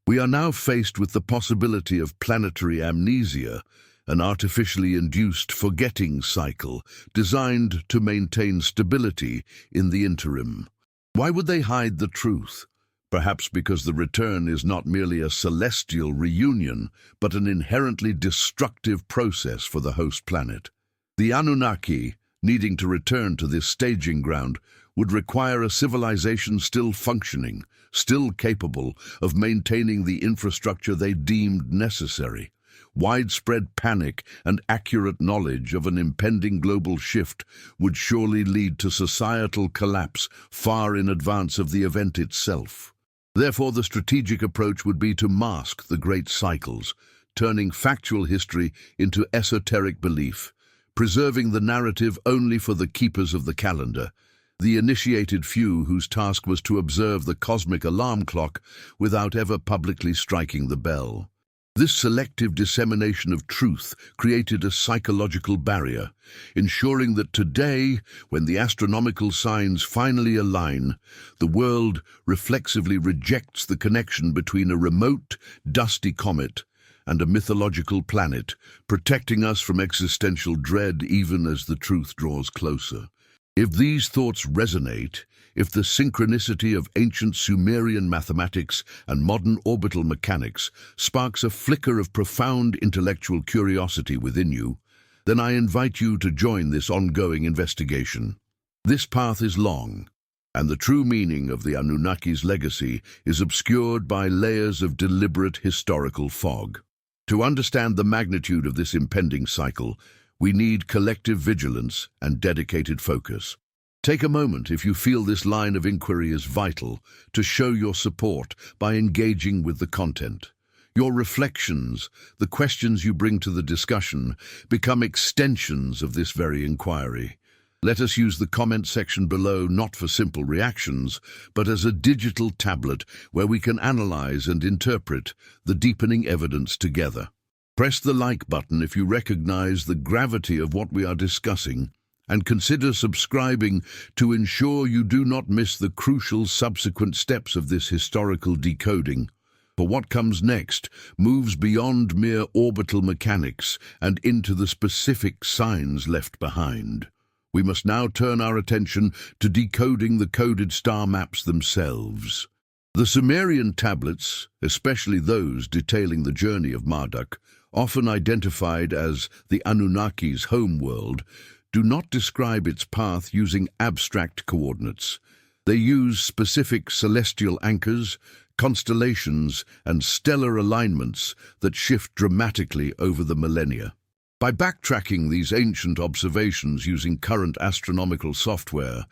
We are now faced with the possibility of planetary amnesia, an artificially induced forgetting cycle designed to maintain stability in the interim. Why would they hide the truth? Perhaps because the return is not merely a celestial reunion, but an inherently destructive process for the host planet. The Anunnaki, needing to return to this staging ground, would require a civilization still functioning, still capable of maintaining the infrastructure they deemed necessary. Widespread panic and accurate knowledge of an impending global shift would surely lead to societal collapse far in advance of the event itself. Therefore, the strategic approach would be to mask the great cycles, turning factual history into esoteric belief, preserving the narrative only for the keepers of the calendar, the initiated few whose task was to observe the cosmic alarm clock without ever publicly striking the bell. This selective dissemination of truth created a psychological barrier, ensuring that today, when the astronomical signs finally align, the world reflexively rejects the connection between a remote, dusty comet and a mythological planet, protecting us from existential dread even as the truth draws closer. If these thoughts resonate, if the synchronicity of ancient Sumerian mathematics and modern orbital mechanics sparks a flicker of profound intellectual curiosity within you, then I invite you to join this ongoing investigation. This path is long, and the true meaning of the Anunnaki's legacy is obscured by layers of deliberate historical fog. To understand the magnitude of this impending cycle, we need collective vigilance and dedicated focus. Take a moment, if you feel this line of inquiry is vital, to show your support by engaging with the content. Your reflections, the questions you bring to the discussion, become extensions of this very inquiry. Let us use the comment section below not for simple reactions, but as a digital tablet where we can analyze and interpret the deepening evidence together. Press the like button if you recognize the gravity of what we are discussing, and consider subscribing to ensure you do not miss the crucial subsequent steps of this historical decoding. For what comes next moves beyond mere orbital mechanics and into the specific signs left behind. We must now turn our attention to decoding the coded star maps themselves. The Sumerian tablets, especially those detailing the journey of Marduk, often identified as the Anunnaki's homeworld, do not describe its path using abstract coordinates. They use specific celestial anchors, constellations, and stellar alignments that shift dramatically over the millennia. By backtracking these ancient observations using current astronomical software,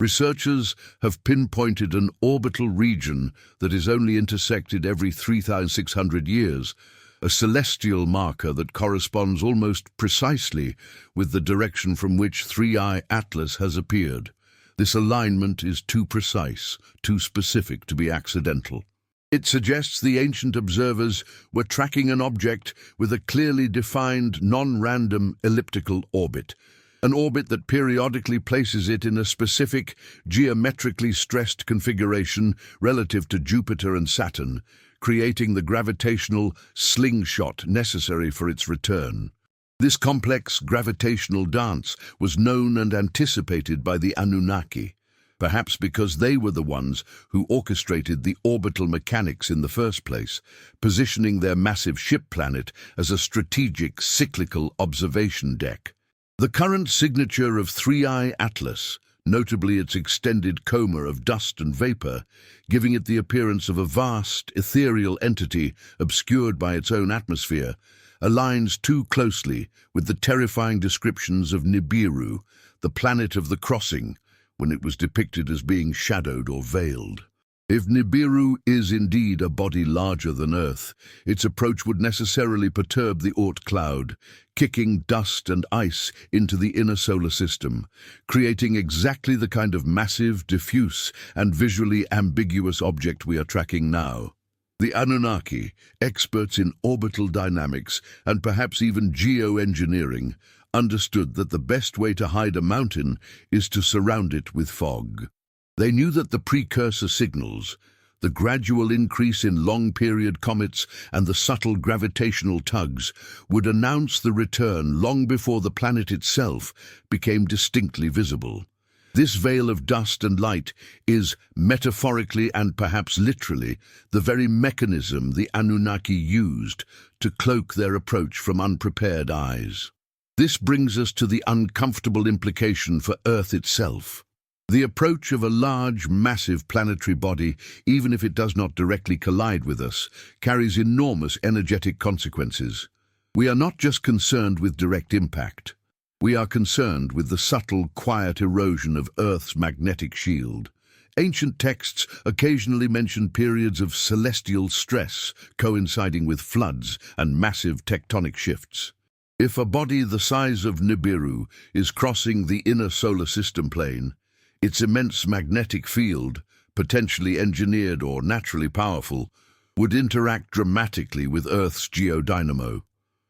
researchers have pinpointed an orbital region that is only intersected every 3,600 years, a celestial marker that corresponds almost precisely with the direction from which 3i Atlas has appeared. This alignment is too precise, too specific to be accidental. It suggests the ancient observers were tracking an object with a clearly defined, non-random elliptical orbit, an orbit that periodically places it in a specific, geometrically stressed configuration relative to Jupiter and Saturn, creating the gravitational slingshot necessary for its return. This complex gravitational dance was known and anticipated by the Anunnaki, perhaps because they were the ones who orchestrated the orbital mechanics in the first place, positioning their massive ship planet as a strategic cyclical observation deck. The current signature of 3i Atlas, notably its extended coma of dust and vapor, giving it the appearance of a vast, ethereal entity obscured by its own atmosphere, aligns too closely with the terrifying descriptions of Nibiru, the planet of the crossing, when it was depicted as being shadowed or veiled. If Nibiru is indeed a body larger than Earth, its approach would necessarily perturb the Oort cloud, kicking dust and ice into the inner solar system, creating exactly the kind of massive, diffuse, and visually ambiguous object we are tracking now. The Anunnaki, experts in orbital dynamics and perhaps even geoengineering, understood that the best way to hide a mountain is to surround it with fog. They knew that the precursor signals, the gradual increase in long-period comets and the subtle gravitational tugs, would announce the return long before the planet itself became distinctly visible. This veil of dust and light is, metaphorically and perhaps literally, the very mechanism the Anunnaki used to cloak their approach from unprepared eyes. This brings us to the uncomfortable implication for Earth itself. The approach of a large, massive planetary body, even if it does not directly collide with us, carries enormous energetic consequences. We are not just concerned with direct impact. We are concerned with the subtle, quiet erosion of Earth's magnetic shield. Ancient texts occasionally mention periods of celestial stress coinciding with floods and massive tectonic shifts. If a body the size of Nibiru is crossing the inner solar system plane, its immense magnetic field, potentially engineered or naturally powerful, would interact dramatically with Earth's geodynamo.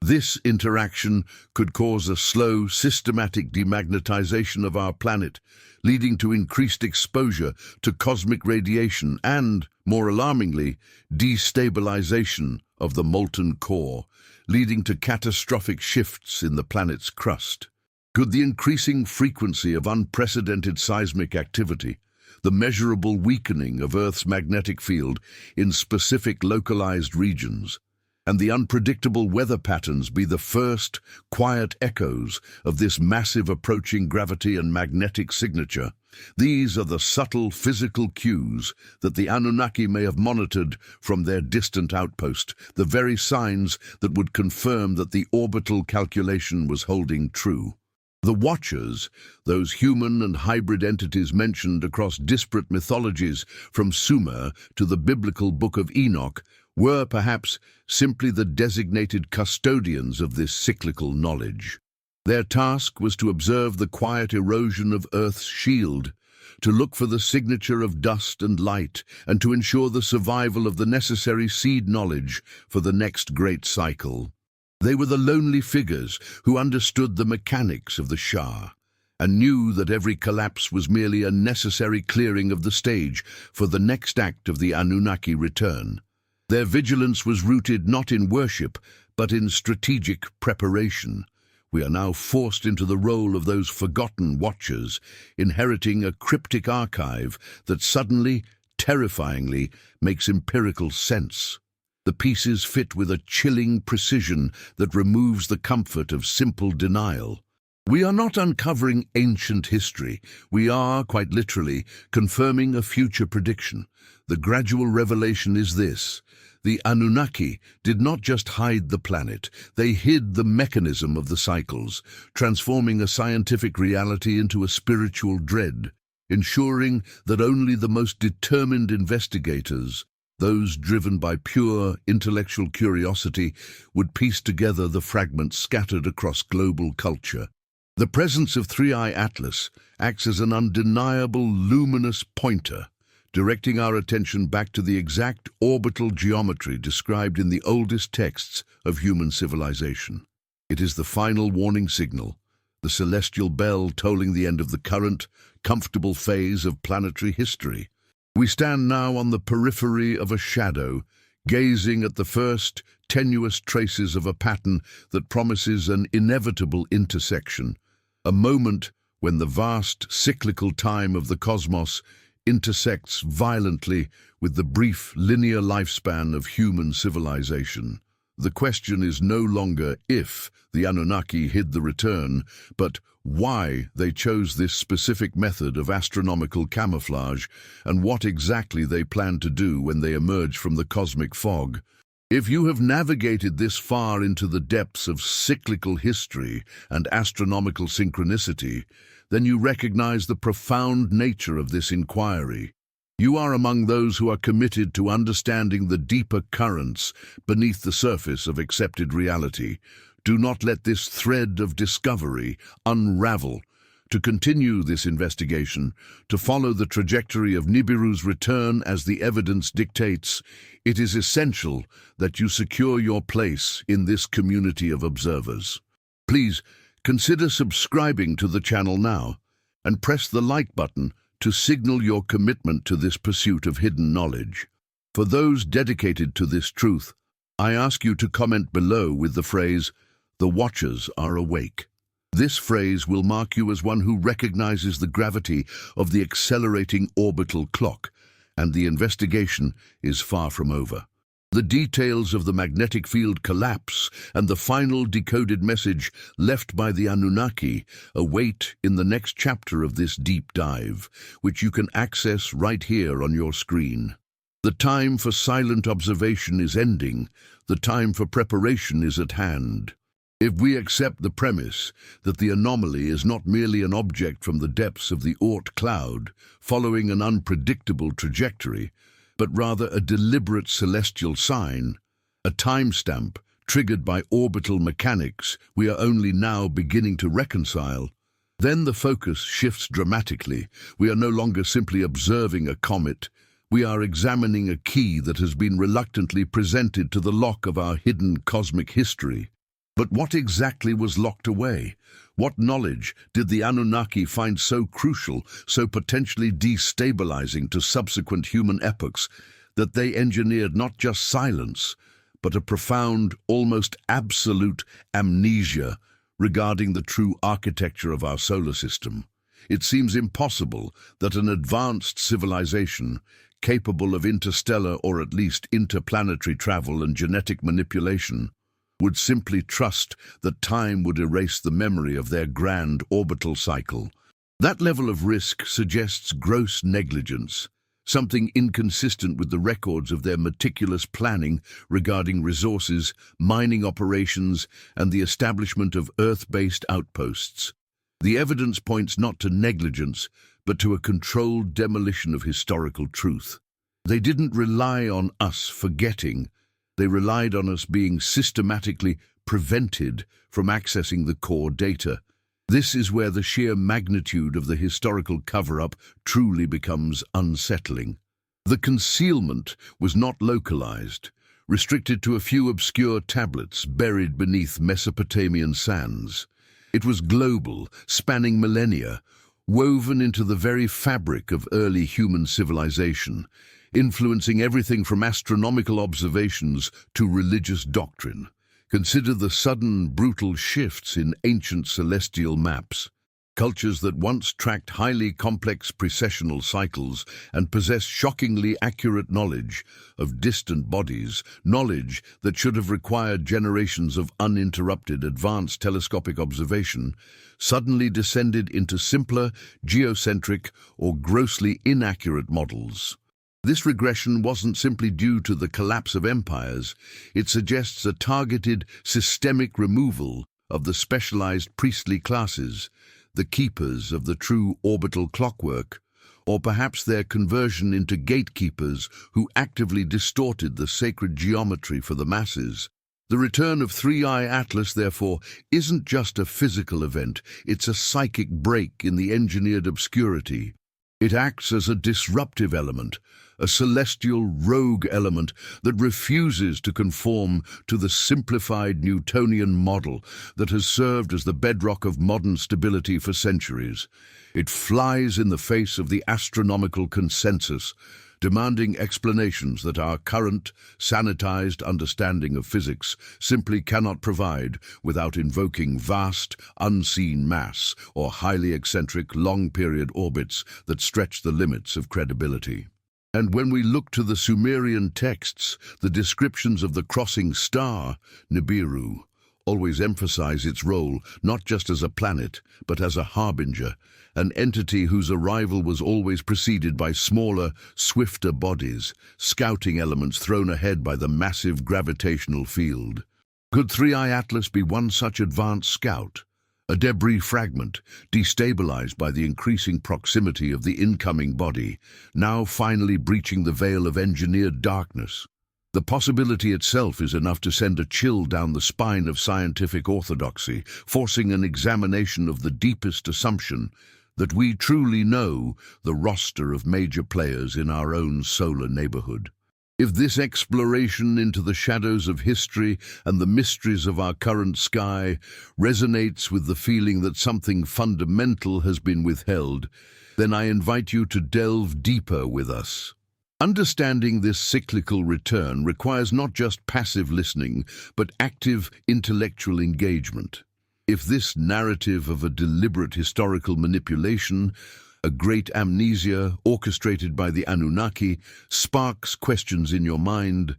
This interaction could cause a slow, systematic demagnetization of our planet, leading to increased exposure to cosmic radiation and, more alarmingly, destabilization of the molten core, leading to catastrophic shifts in the planet's crust. Could the increasing frequency of unprecedented seismic activity, the measurable weakening of Earth's magnetic field in specific localized regions, and the unpredictable weather patterns be the first, quiet echoes of this massive approaching gravity and magnetic signature? These are the subtle physical cues that the Anunnaki may have monitored from their distant outpost, the very signs that would confirm that the orbital calculation was holding true. The Watchers, those human and hybrid entities mentioned across disparate mythologies from Sumer to the biblical Book of Enoch, were perhaps simply the designated custodians of this cyclical knowledge. Their task was to observe the quiet erosion of Earth's shield, to look for the signature of dust and light, and to ensure the survival of the necessary seed knowledge for the next great cycle. They were the lonely figures who understood the mechanics of the Shah and knew that every collapse was merely a necessary clearing of the stage for the next act of the Anunnaki return. Their vigilance was rooted not in worship, but in strategic preparation. We are now forced into the role of those forgotten watchers, inheriting a cryptic archive that suddenly, terrifyingly, makes empirical sense. The pieces fit with a chilling precision that removes the comfort of simple denial. We are not uncovering ancient history. We are, quite literally, confirming a future prediction. The gradual revelation is this: the Anunnaki did not just hide the planet, they hid the mechanism of the cycles, transforming a scientific reality into a spiritual dread, ensuring that only the most determined investigators, those driven by pure intellectual curiosity, would piece together the fragments scattered across global culture. The presence of Three-Eye Atlas acts as an undeniable luminous pointer, directing our attention back to the exact orbital geometry described in the oldest texts of human civilization. It is the final warning signal, the celestial bell tolling the end of the current, comfortable phase of planetary history. We stand now on the periphery of a shadow, gazing at the first tenuous traces of a pattern that promises an inevitable intersection, a moment when the vast cyclical time of the cosmos intersects violently with the brief linear lifespan of human civilization. The question is no longer if the Anunnaki hid the return, but why they chose this specific method of astronomical camouflage and what exactly they plan to do when they emerge from the cosmic fog. If you have navigated this far into the depths of cyclical history and astronomical synchronicity, then you recognize the profound nature of this inquiry. You are among those who are committed to understanding the deeper currents beneath the surface of accepted reality. Do not let this thread of discovery unravel. To continue this investigation, to follow the trajectory of Nibiru's return as the evidence dictates, it is essential that you secure your place in this community of observers. Please consider subscribing to the channel now and press the like button to signal your commitment to this pursuit of hidden knowledge. For those dedicated to this truth, I ask you to comment below with the phrase, "The Watchers are awake." This phrase will mark you as one who recognizes the gravity of the accelerating orbital clock, and the investigation is far from over. The details of the magnetic field collapse and the final decoded message left by the Anunnaki await in the next chapter of this deep dive, which you can access right here on your screen. The time for silent observation is ending. The time for preparation is at hand. If we accept the premise that the anomaly is not merely an object from the depths of the Oort cloud, following an unpredictable trajectory, but rather a deliberate celestial sign, a timestamp triggered by orbital mechanics we are only now beginning to reconcile, then the focus shifts dramatically. We are no longer simply observing a comet. We are examining a key that has been reluctantly presented to the lock of our hidden cosmic history. But what exactly was locked away? What knowledge did the Anunnaki find so crucial, so potentially destabilizing to subsequent human epochs, that they engineered not just silence, but a profound, almost absolute amnesia regarding the true architecture of our solar system? It seems impossible that an advanced civilization, capable of interstellar or at least interplanetary travel and genetic manipulation, would simply trust that time would erase the memory of their grand orbital cycle. That level of risk suggests gross negligence, something inconsistent with the records of their meticulous planning regarding resources, mining operations, and the establishment of Earth-based outposts. The evidence points not to negligence, but to a controlled demolition of historical truth. They didn't rely on us forgetting. They relied on us being systematically prevented from accessing the core data. This is where the sheer magnitude of the historical cover-up truly becomes unsettling. The concealment was not localized, restricted to a few obscure tablets buried beneath Mesopotamian sands. It was global, spanning millennia, woven into the very fabric of early human civilization, influencing everything from astronomical observations to religious doctrine. Consider the sudden, brutal shifts in ancient celestial maps. Cultures that once tracked highly complex precessional cycles and possessed shockingly accurate knowledge of distant bodies, knowledge that should have required generations of uninterrupted advanced telescopic observation, suddenly descended into simpler, geocentric, or grossly inaccurate models. This regression wasn't simply due to the collapse of empires. It suggests a targeted, systemic removal of the specialized priestly classes, the keepers of the true orbital clockwork, or perhaps their conversion into gatekeepers who actively distorted the sacred geometry for the masses. The return of Three-Eye Atlas, therefore, isn't just a physical event, it's a psychic break in the engineered obscurity. It acts as a disruptive element, a celestial rogue element that refuses to conform to the simplified Newtonian model that has served as the bedrock of modern stability for centuries. It flies in the face of the astronomical consensus, demanding explanations that our current, sanitized understanding of physics simply cannot provide without invoking vast, unseen mass or highly eccentric, long-period orbits that stretch the limits of credibility. And when we look to the Sumerian texts, the descriptions of the crossing star, Nibiru, always emphasize its role not just as a planet, but as a harbinger, an entity whose arrival was always preceded by smaller, swifter bodies, scouting elements thrown ahead by the massive gravitational field. Could Three-Eye Atlas be one such advanced scout? A debris fragment, destabilized by the increasing proximity of the incoming body, now finally breaching the veil of engineered darkness. The possibility itself is enough to send a chill down the spine of scientific orthodoxy, forcing an examination of the deepest assumption that we truly know the roster of major players in our own solar neighborhood. If this exploration into the shadows of history and the mysteries of our current sky resonates with the feeling that something fundamental has been withheld, then I invite you to delve deeper with us. Understanding this cyclical return requires not just passive listening, but active intellectual engagement. If this narrative of a deliberate historical manipulation, a great amnesia orchestrated by the Anunnaki, sparks questions in your mind,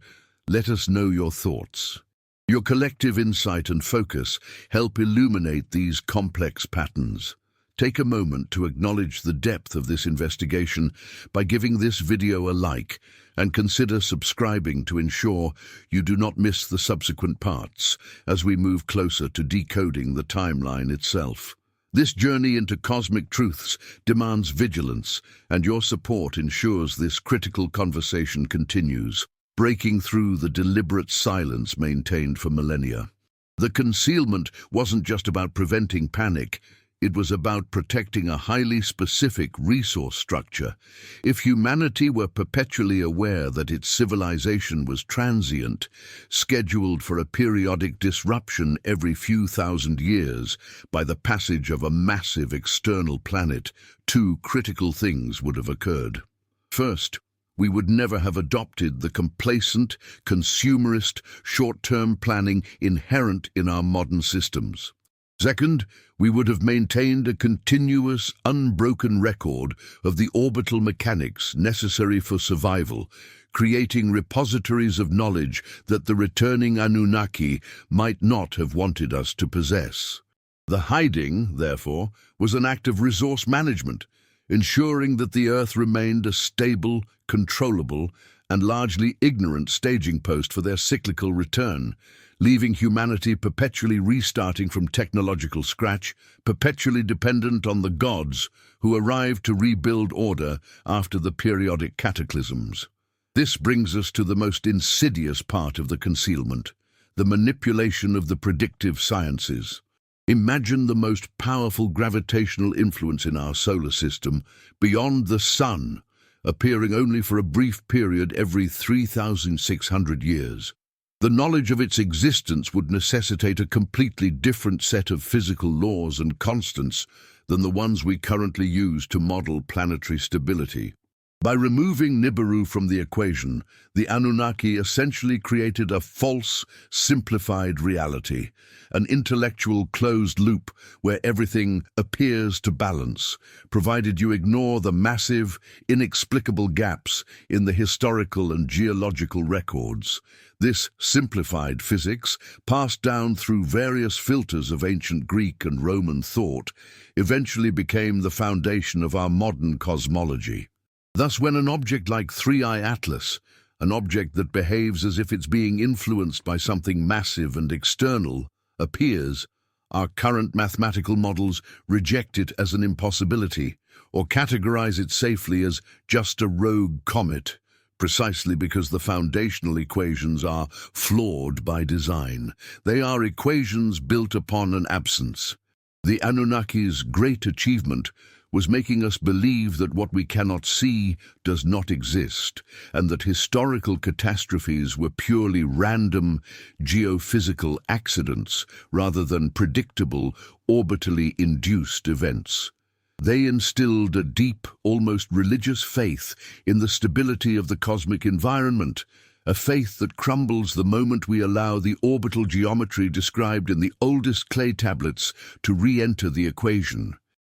let us know your thoughts. Your collective insight and focus help illuminate these complex patterns. Take a moment to acknowledge the depth of this investigation by giving this video a like, and consider subscribing to ensure you do not miss the subsequent parts as we move closer to decoding the timeline itself. This journey into cosmic truths demands vigilance, and your support ensures this critical conversation continues, breaking through the deliberate silence maintained for millennia. The concealment wasn't just about preventing panic, it was about protecting a highly specific resource structure. If humanity were perpetually aware that its civilization was transient, scheduled for a periodic disruption every few thousand years by the passage of a massive external planet, two critical things would have occurred. First, we would never have adopted the complacent, consumerist, short-term planning inherent in our modern systems. Second, we would have maintained a continuous, unbroken record of the orbital mechanics necessary for survival, creating repositories of knowledge that the returning Anunnaki might not have wanted us to possess. The hiding, therefore, was an act of resource management, ensuring that the Earth remained a stable, controllable, and largely ignorant staging post for their cyclical return. leaving humanity perpetually restarting from technological scratch, perpetually dependent on the gods who arrived to rebuild order after the periodic cataclysms. This brings us to the most insidious part of the concealment, the manipulation of the predictive sciences. Imagine the most powerful gravitational influence in our solar system, beyond the Sun, appearing only for a brief period every 3,600 years. The knowledge of its existence would necessitate a completely different set of physical laws and constants than the ones we currently use to model planetary stability. By removing Nibiru from the equation, the Anunnaki essentially created a false, simplified reality, an intellectual closed loop where everything appears to balance, provided you ignore the massive, inexplicable gaps in the historical and geological records. This simplified physics, passed down through various filters of ancient Greek and Roman thought, eventually became the foundation of our modern cosmology. Thus, when an object like Three-Eye Atlas, an object that behaves as if it's being influenced by something massive and external, appears, our current mathematical models reject it as an impossibility, or categorize it safely as just a rogue comet, precisely because the foundational equations are flawed by design. They are equations built upon an absence. The Anunnaki's great achievement was making us believe that what we cannot see does not exist, and that historical catastrophes were purely random geophysical accidents rather than predictable, orbitally induced events. They instilled a deep, almost religious faith in the stability of the cosmic environment, a faith that crumbles the moment we allow the orbital geometry described in the oldest clay tablets to re-enter the equation.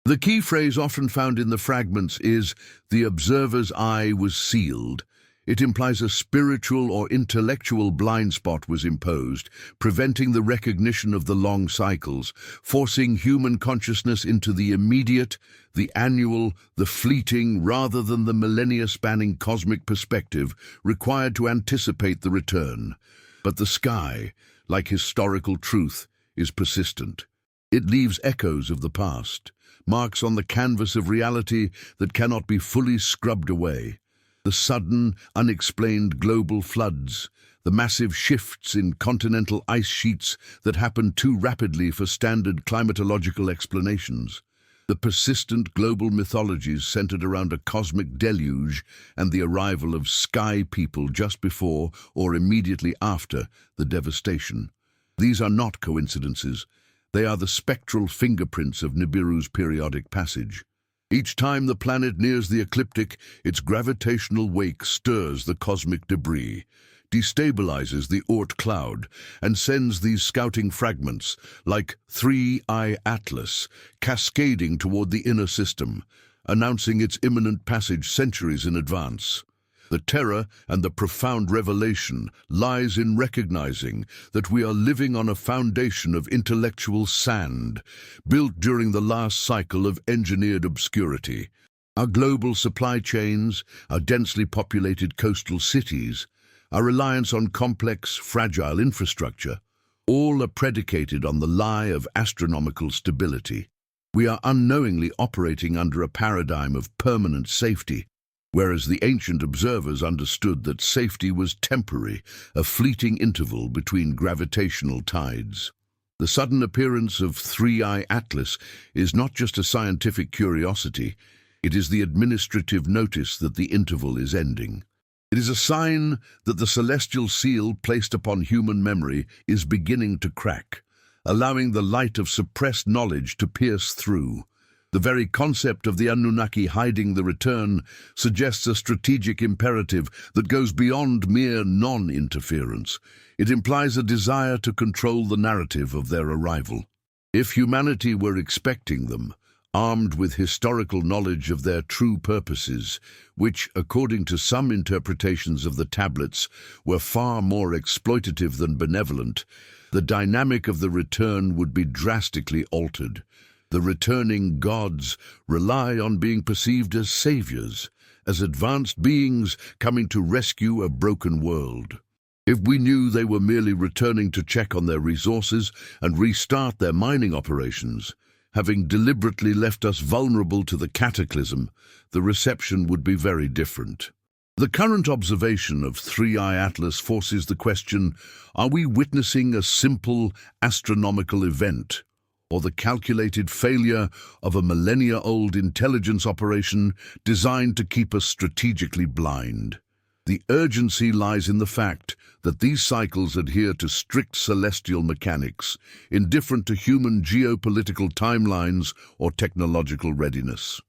The key phrase often found in the fragments is, "the observer's eye was sealed." It implies a spiritual or intellectual blind spot was imposed, preventing the recognition of the long cycles, forcing human consciousness into the immediate, the annual, the fleeting, rather than the millennia-spanning cosmic perspective required to anticipate the return. But the sky, like historical truth, is persistent. It leaves echoes of the past, marks on the canvas of reality that cannot be fully scrubbed away. The sudden, unexplained global floods, the massive shifts in continental ice sheets that happen too rapidly for standard climatological explanations, the persistent global mythologies centered around a cosmic deluge and the arrival of sky people just before or immediately after the devastation. These are not coincidences. They are the spectral fingerprints of Nibiru's periodic passage. Each time the planet nears the ecliptic, its gravitational wake stirs the cosmic debris, destabilizes the Oort cloud, and sends these scouting fragments, like Three-Eye Atlas, cascading toward the inner system, announcing its imminent passage centuries in advance. The terror and the profound revelation lies in recognizing that we are living on a foundation of intellectual sand, built during the last cycle of engineered obscurity. Our global supply chains, our densely populated coastal cities, our reliance on complex, fragile infrastructure, all are predicated on the lie of astronomical stability. We are unknowingly operating under a paradigm of permanent safety, whereas the ancient observers understood that safety was temporary, a fleeting interval between gravitational tides. The sudden appearance of Three-Eye Atlas is not just a scientific curiosity, it is the administrative notice that the interval is ending. It is a sign that the celestial seal placed upon human memory is beginning to crack, allowing the light of suppressed knowledge to pierce through. The very concept of the Anunnaki hiding the return suggests a strategic imperative that goes beyond mere non-interference. It implies a desire to control the narrative of their arrival. If humanity were expecting them, armed with historical knowledge of their true purposes, which, according to some interpretations of the tablets, were far more exploitative than benevolent, the dynamic of the return would be drastically altered. The returning gods rely on being perceived as saviors, as advanced beings coming to rescue a broken world. If we knew they were merely returning to check on their resources and restart their mining operations, having deliberately left us vulnerable to the cataclysm, the reception would be very different. The current observation of 3I Atlas forces the question, are we witnessing a simple astronomical event, or the calculated failure of a millennia-old intelligence operation designed to keep us strategically blind? The urgency lies in the fact that these cycles adhere to strict celestial mechanics, indifferent to human geopolitical timelines or technological readiness.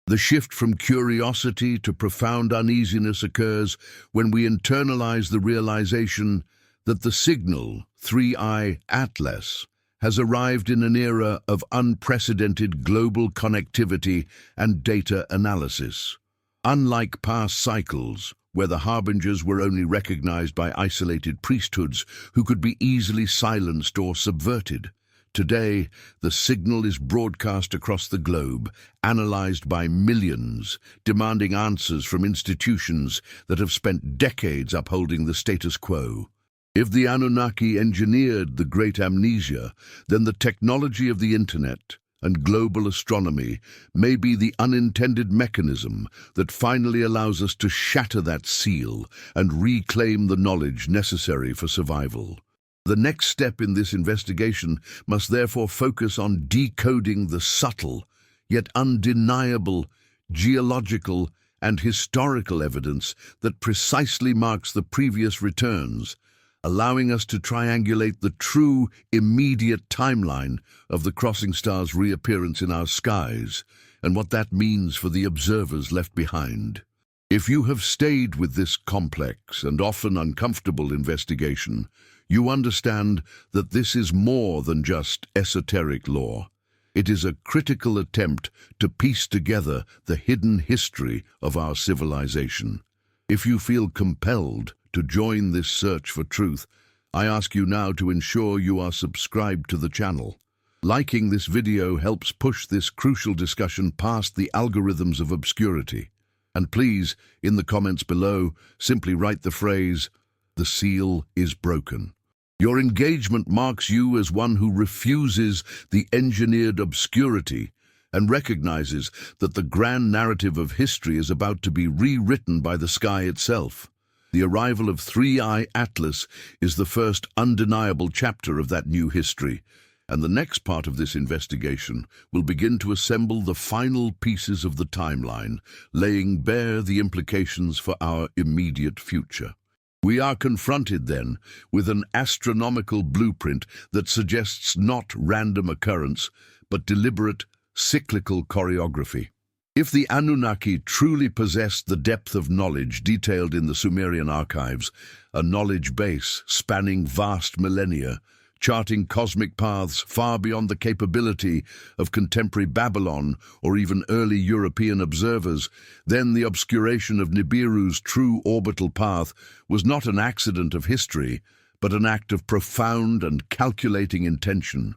The shift from curiosity to profound uneasiness occurs when we internalize the realization that the signal, 3I Atlas, has arrived in an era of unprecedented global connectivity and data analysis. Unlike past cycles, where the harbingers were only recognized by isolated priesthoods who could be easily silenced or subverted, today the signal is broadcast across the globe, analyzed by millions, demanding answers from institutions that have spent decades upholding the status quo. If the Anunnaki engineered the Great Amnesia, then the technology of the Internet and global astronomy may be the unintended mechanism that finally allows us to shatter that seal and reclaim the knowledge necessary for survival. The next step in this investigation must therefore focus on decoding the subtle, yet undeniable, geological and historical evidence that precisely marks the previous returns, allowing us to triangulate the true, immediate timeline of the crossing star's reappearance in our skies and what that means for the observers left behind. If you have stayed with this complex and often uncomfortable investigation, you understand that this is more than just esoteric lore. It is a critical attempt to piece together the hidden history of our civilization. If you feel compelled to join this search for truth, I ask you now to ensure you are subscribed to the channel. Liking this video helps push this crucial discussion past the algorithms of obscurity. And please, in the comments below, simply write the phrase, "The seal is broken." Your engagement marks you as one who refuses the engineered obscurity and recognizes that the grand narrative of history is about to be rewritten by the sky itself. The arrival of 3I Atlas is the first undeniable chapter of that new history, and the next part of this investigation will begin to assemble the final pieces of the timeline, laying bare the implications for our immediate future. We are confronted, then, with an astronomical blueprint that suggests not random occurrence, but deliberate, cyclical choreography. If the Anunnaki truly possessed the depth of knowledge detailed in the Sumerian archives, a knowledge base spanning vast millennia, charting cosmic paths far beyond the capability of contemporary Babylon or even early European observers, then the obscuration of Nibiru's true orbital path was not an accident of history, but an act of profound and calculating intention.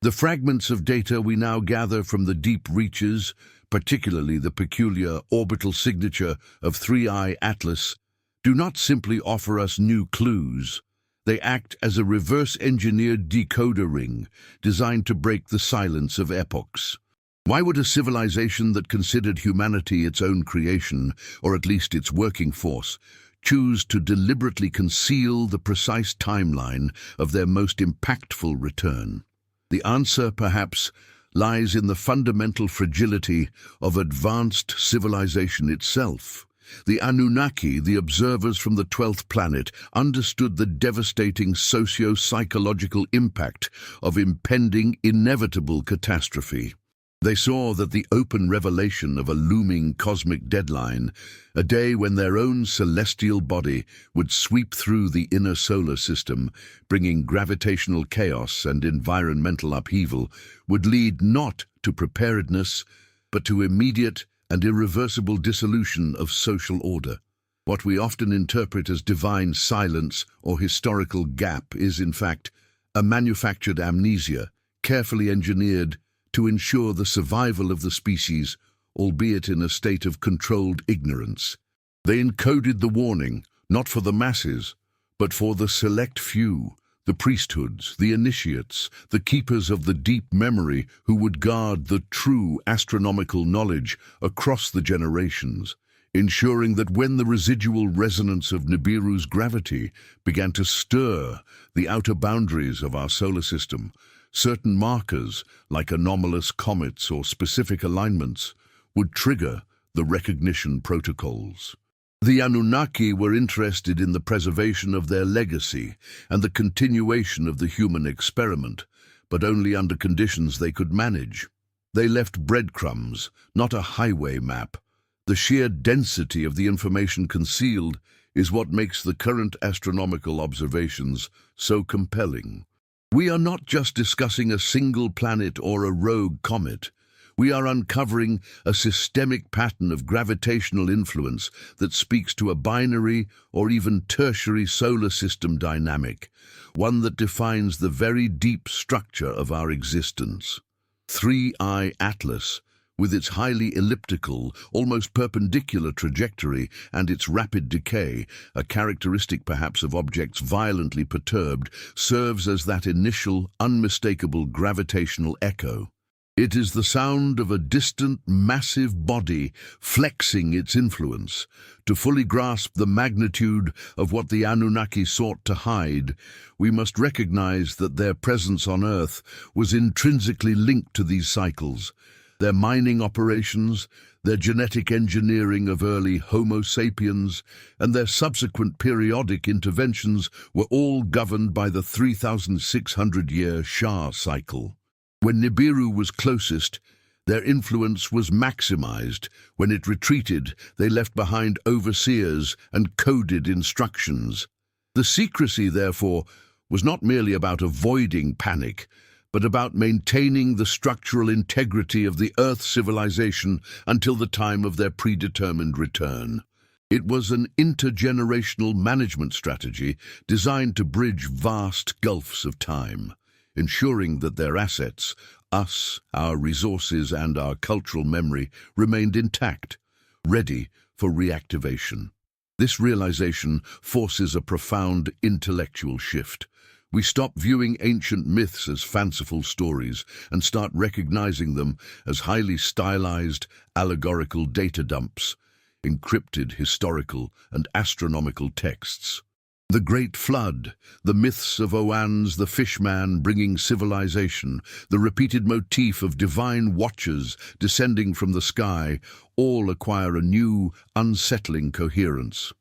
The fragments of data we now gather from the deep reaches, particularly the peculiar orbital signature of 3I Atlas, do not simply offer us new clues. They act as a reverse-engineered decoder ring designed to break the silence of epochs. Why would a civilization that considered humanity its own creation, or at least its working force, choose to deliberately conceal the precise timeline of their most impactful return? The answer, perhaps, lies in the fundamental fragility of advanced civilization itself. The Anunnaki, the observers from the 12th planet, understood the devastating socio-psychological impact of impending, inevitable catastrophe. They saw that the open revelation of a looming cosmic deadline, a day when their own celestial body would sweep through the inner solar system, bringing gravitational chaos and environmental upheaval, would lead not to preparedness, but to immediate and irreversible dissolution of social order. What we often interpret as divine silence or historical gap is, in fact, a manufactured amnesia, carefully engineered to ensure the survival of the species, albeit in a state of controlled ignorance. They encoded the warning, not for the masses, But for the select few, the priesthoods, the initiates, the keepers of the deep memory who would guard the true astronomical knowledge across the generations, ensuring that when the residual resonance of Nibiru's gravity began to stir the outer boundaries of our solar system, certain markers, like anomalous comets or specific alignments, would trigger the recognition protocols. The Anunnaki were interested in the preservation of their legacy and the continuation of the human experiment, but only under conditions they could manage. They left breadcrumbs, not a highway map. The sheer density of the information concealed is what makes the current astronomical observations so compelling. We are not just discussing a single planet or a rogue comet. We are uncovering a systemic pattern of gravitational influence that speaks to a binary or even tertiary solar system dynamic, one that defines the very deep structure of our existence. 3I Atlas, with its highly elliptical, almost perpendicular trajectory and its rapid decay, a characteristic perhaps of objects violently perturbed, serves as that initial, unmistakable gravitational echo. It is the sound of a distant, massive body flexing its influence. To fully grasp the magnitude of what the Anunnaki sought to hide, we must recognize that their presence on Earth was intrinsically linked to these cycles. Their mining operations, their genetic engineering of early Homo sapiens, and their subsequent periodic interventions were all governed by the 3,600-year Shah cycle. When Nibiru was closest, their influence was maximized. When it retreated, they left behind overseers and coded instructions. The secrecy, therefore, was not merely about avoiding panic, but about maintaining the structural integrity of the Earth civilization until the time of their predetermined return. It was an intergenerational management strategy designed to bridge vast gulfs of time, ensuring that their assets, us, our resources, and our cultural memory remained intact, ready for reactivation. This realization forces a profound intellectual shift. We stop viewing ancient myths as fanciful stories and start recognizing them as highly stylized, allegorical data dumps, encrypted historical and astronomical texts. The Great Flood, the myths of Oannes the fishman bringing civilization, the repeated motif of divine watchers descending from the sky, all acquire a new, unsettling coherence.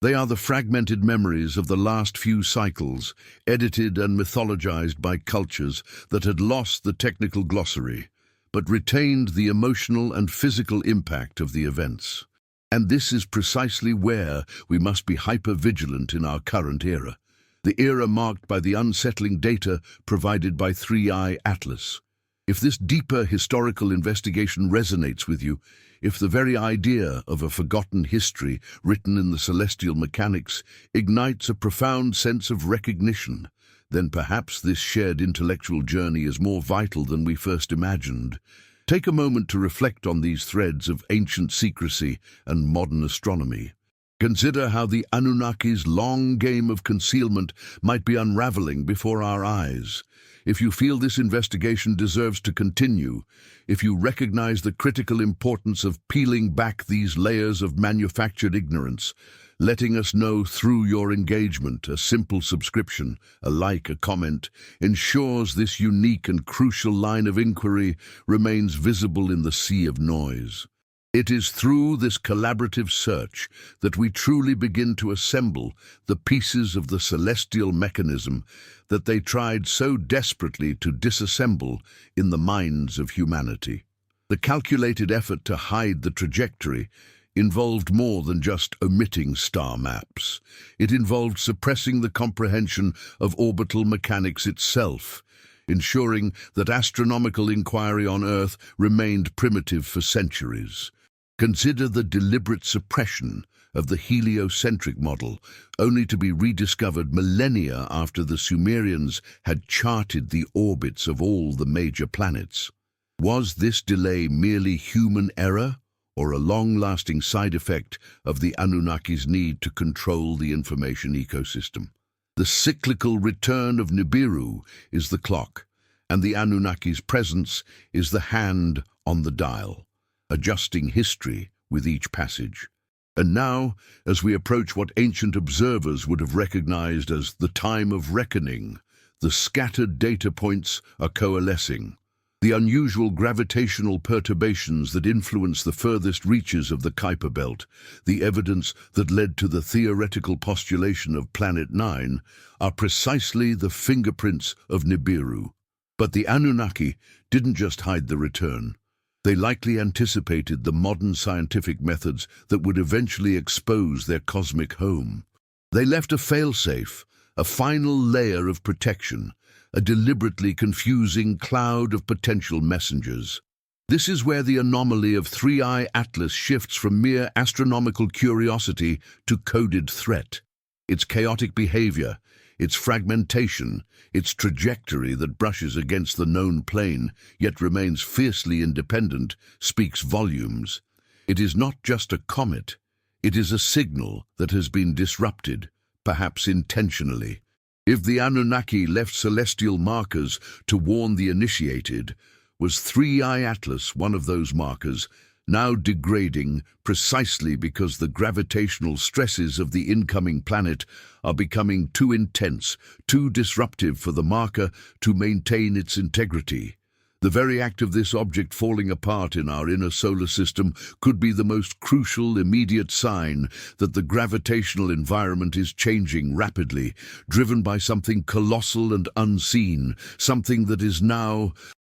They are the fragmented memories of the last few cycles, edited and mythologized by cultures that had lost the technical glossary, but retained the emotional and physical impact of the events. And this is precisely where we must be hyper-vigilant in our current era, the era marked by the unsettling data provided by 3I Atlas. If this deeper historical investigation resonates with you, if the very idea of a forgotten history written in the celestial mechanics ignites a profound sense of recognition, then perhaps this shared intellectual journey is more vital than we first imagined. Take a moment to reflect on these threads of ancient secrecy and modern astronomy. Consider how the Anunnaki's long game of concealment might be unraveling before our eyes. If you feel this investigation deserves to continue, if you recognize the critical importance of peeling back these layers of manufactured ignorance, letting us know through your engagement, a simple subscription, a like, a comment, ensures this unique and crucial line of inquiry remains visible in the sea of noise. It is through this collaborative search that we truly begin to assemble the pieces of the celestial mechanism that they tried so desperately to disassemble in the minds of humanity. The calculated effort to hide the trajectory involved more than just omitting star maps. It involved suppressing the comprehension of orbital mechanics itself, ensuring that astronomical inquiry on Earth remained primitive for centuries. Consider the deliberate suppression of the heliocentric model, only to be rediscovered millennia after the Sumerians had charted the orbits of all the major planets. Was this delay merely human error, or a long-lasting side effect of the Anunnaki's need to control the information ecosystem? The cyclical return of Nibiru is the clock, and the Anunnaki's presence is the hand on the dial, adjusting history with each passage. And now, as we approach what ancient observers would have recognized as the time of reckoning, the scattered data points are coalescing. The unusual gravitational perturbations that influence the furthest reaches of the Kuiper Belt, the evidence that led to the theoretical postulation of Planet 9, are precisely the fingerprints of Nibiru. But the Anunnaki didn't just hide the return. They likely anticipated the modern scientific methods that would eventually expose their cosmic home. They left a failsafe, a final layer of protection, a deliberately confusing cloud of potential messengers. This is where the anomaly of 3I Atlas shifts from mere astronomical curiosity to coded threat. Its chaotic behavior, its fragmentation, its trajectory that brushes against the known plane, yet remains fiercely independent, speaks volumes. It is not just a comet, it is a signal that has been disrupted, perhaps intentionally. If the Anunnaki left celestial markers to warn the initiated, was 3I Atlas one of those markers, now degrading precisely because the gravitational stresses of the incoming planet are becoming too intense, too disruptive for the marker to maintain its integrity. The very act of this object falling apart in our inner solar system could be the most crucial immediate sign that the gravitational environment is changing rapidly, driven by something colossal and unseen, something that is now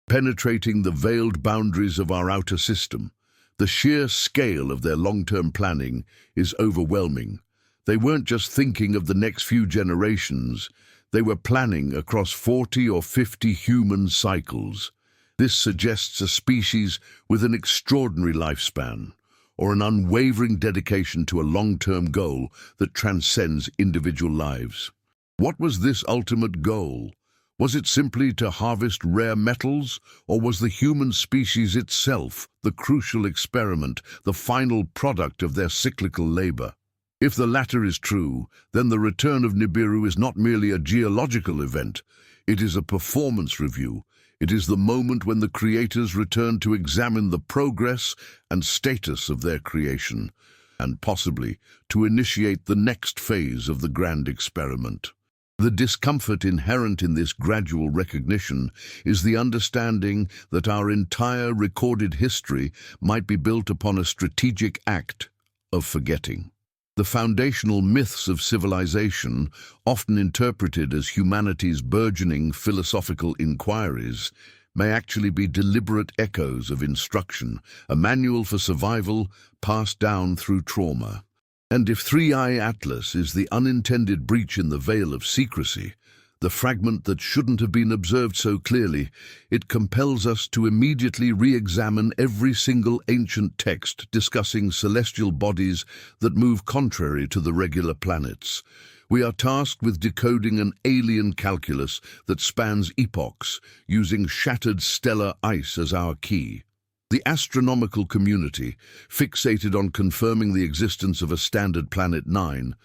penetrating the veiled boundaries of our outer system. The sheer scale of their long-term planning is overwhelming. They weren't just thinking of the next few generations, they were planning across 40 or 50 human cycles. This suggests a species with an extraordinary lifespan, or an unwavering dedication to a long-term goal that transcends individual lives. What was this ultimate goal? Was it simply to harvest rare metals, or was the human species itself the crucial experiment, the final product of their cyclical labor? If the latter is true, then the return of Nibiru is not merely a geological event, it is a performance review. It is the moment when the creators return to examine the progress and status of their creation, and possibly to initiate the next phase of the grand experiment. The discomfort inherent in this gradual recognition is the understanding that our entire recorded history might be built upon a strategic act of forgetting. The foundational myths of civilization, often interpreted as humanity's burgeoning philosophical inquiries, may actually be deliberate echoes of instruction, a manual for survival passed down through trauma. And if 3I Atlas is the unintended breach in the veil of secrecy, the fragment that shouldn't have been observed so clearly, it compels us to immediately re-examine every single ancient text discussing celestial bodies that move contrary to the regular planets. We are tasked with decoding an alien calculus that spans epochs, using shattered stellar ice as our key. The astronomical community, fixated on confirming the existence of a standard Planet 9,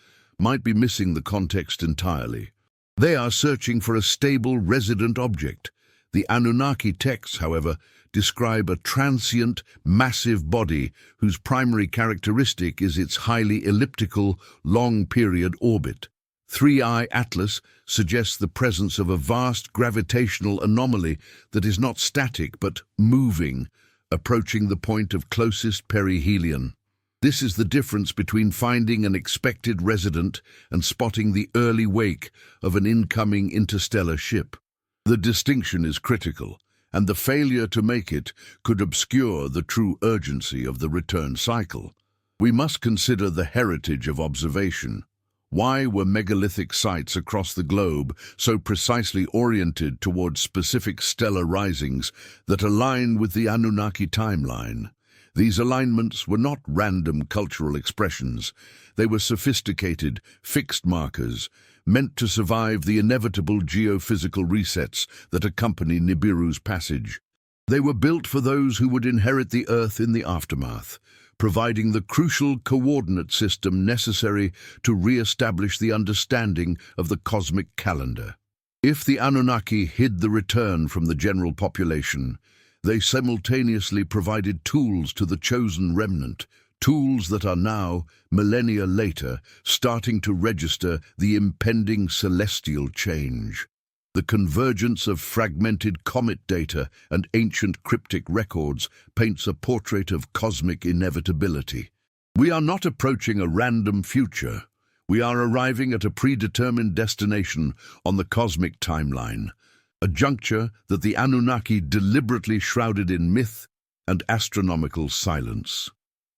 might be missing the context entirely. They are searching for a stable resident object. The Anunnaki texts, however, describe a transient, massive body whose primary characteristic is its highly elliptical, long-period orbit. 3I Atlas suggests the presence of a vast gravitational anomaly that is not static but moving, approaching the point of closest perihelion. This is the difference between finding an expected resident and spotting the early wake of an incoming interstellar ship. The distinction is critical, and the failure to make it could obscure the true urgency of the return cycle. We must consider the heritage of observation. Why were megalithic sites across the globe so precisely oriented towards specific stellar risings that align with the Anunnaki timeline? These alignments were not random cultural expressions. They were sophisticated, fixed markers, meant to survive the inevitable geophysical resets that accompany Nibiru's passage. They were built for those who would inherit the Earth in the aftermath, providing the crucial coordinate system necessary to re-establish the understanding of the cosmic calendar. If the Anunnaki hid the return from the general population, they simultaneously provided tools to the chosen remnant, tools that are now, millennia later, starting to register the impending celestial change. The convergence of fragmented comet data and ancient cryptic records paints a portrait of cosmic inevitability. We are not approaching a random future. We are arriving at a predetermined destination on the cosmic timeline, a juncture that the Anunnaki deliberately shrouded in myth and astronomical silence.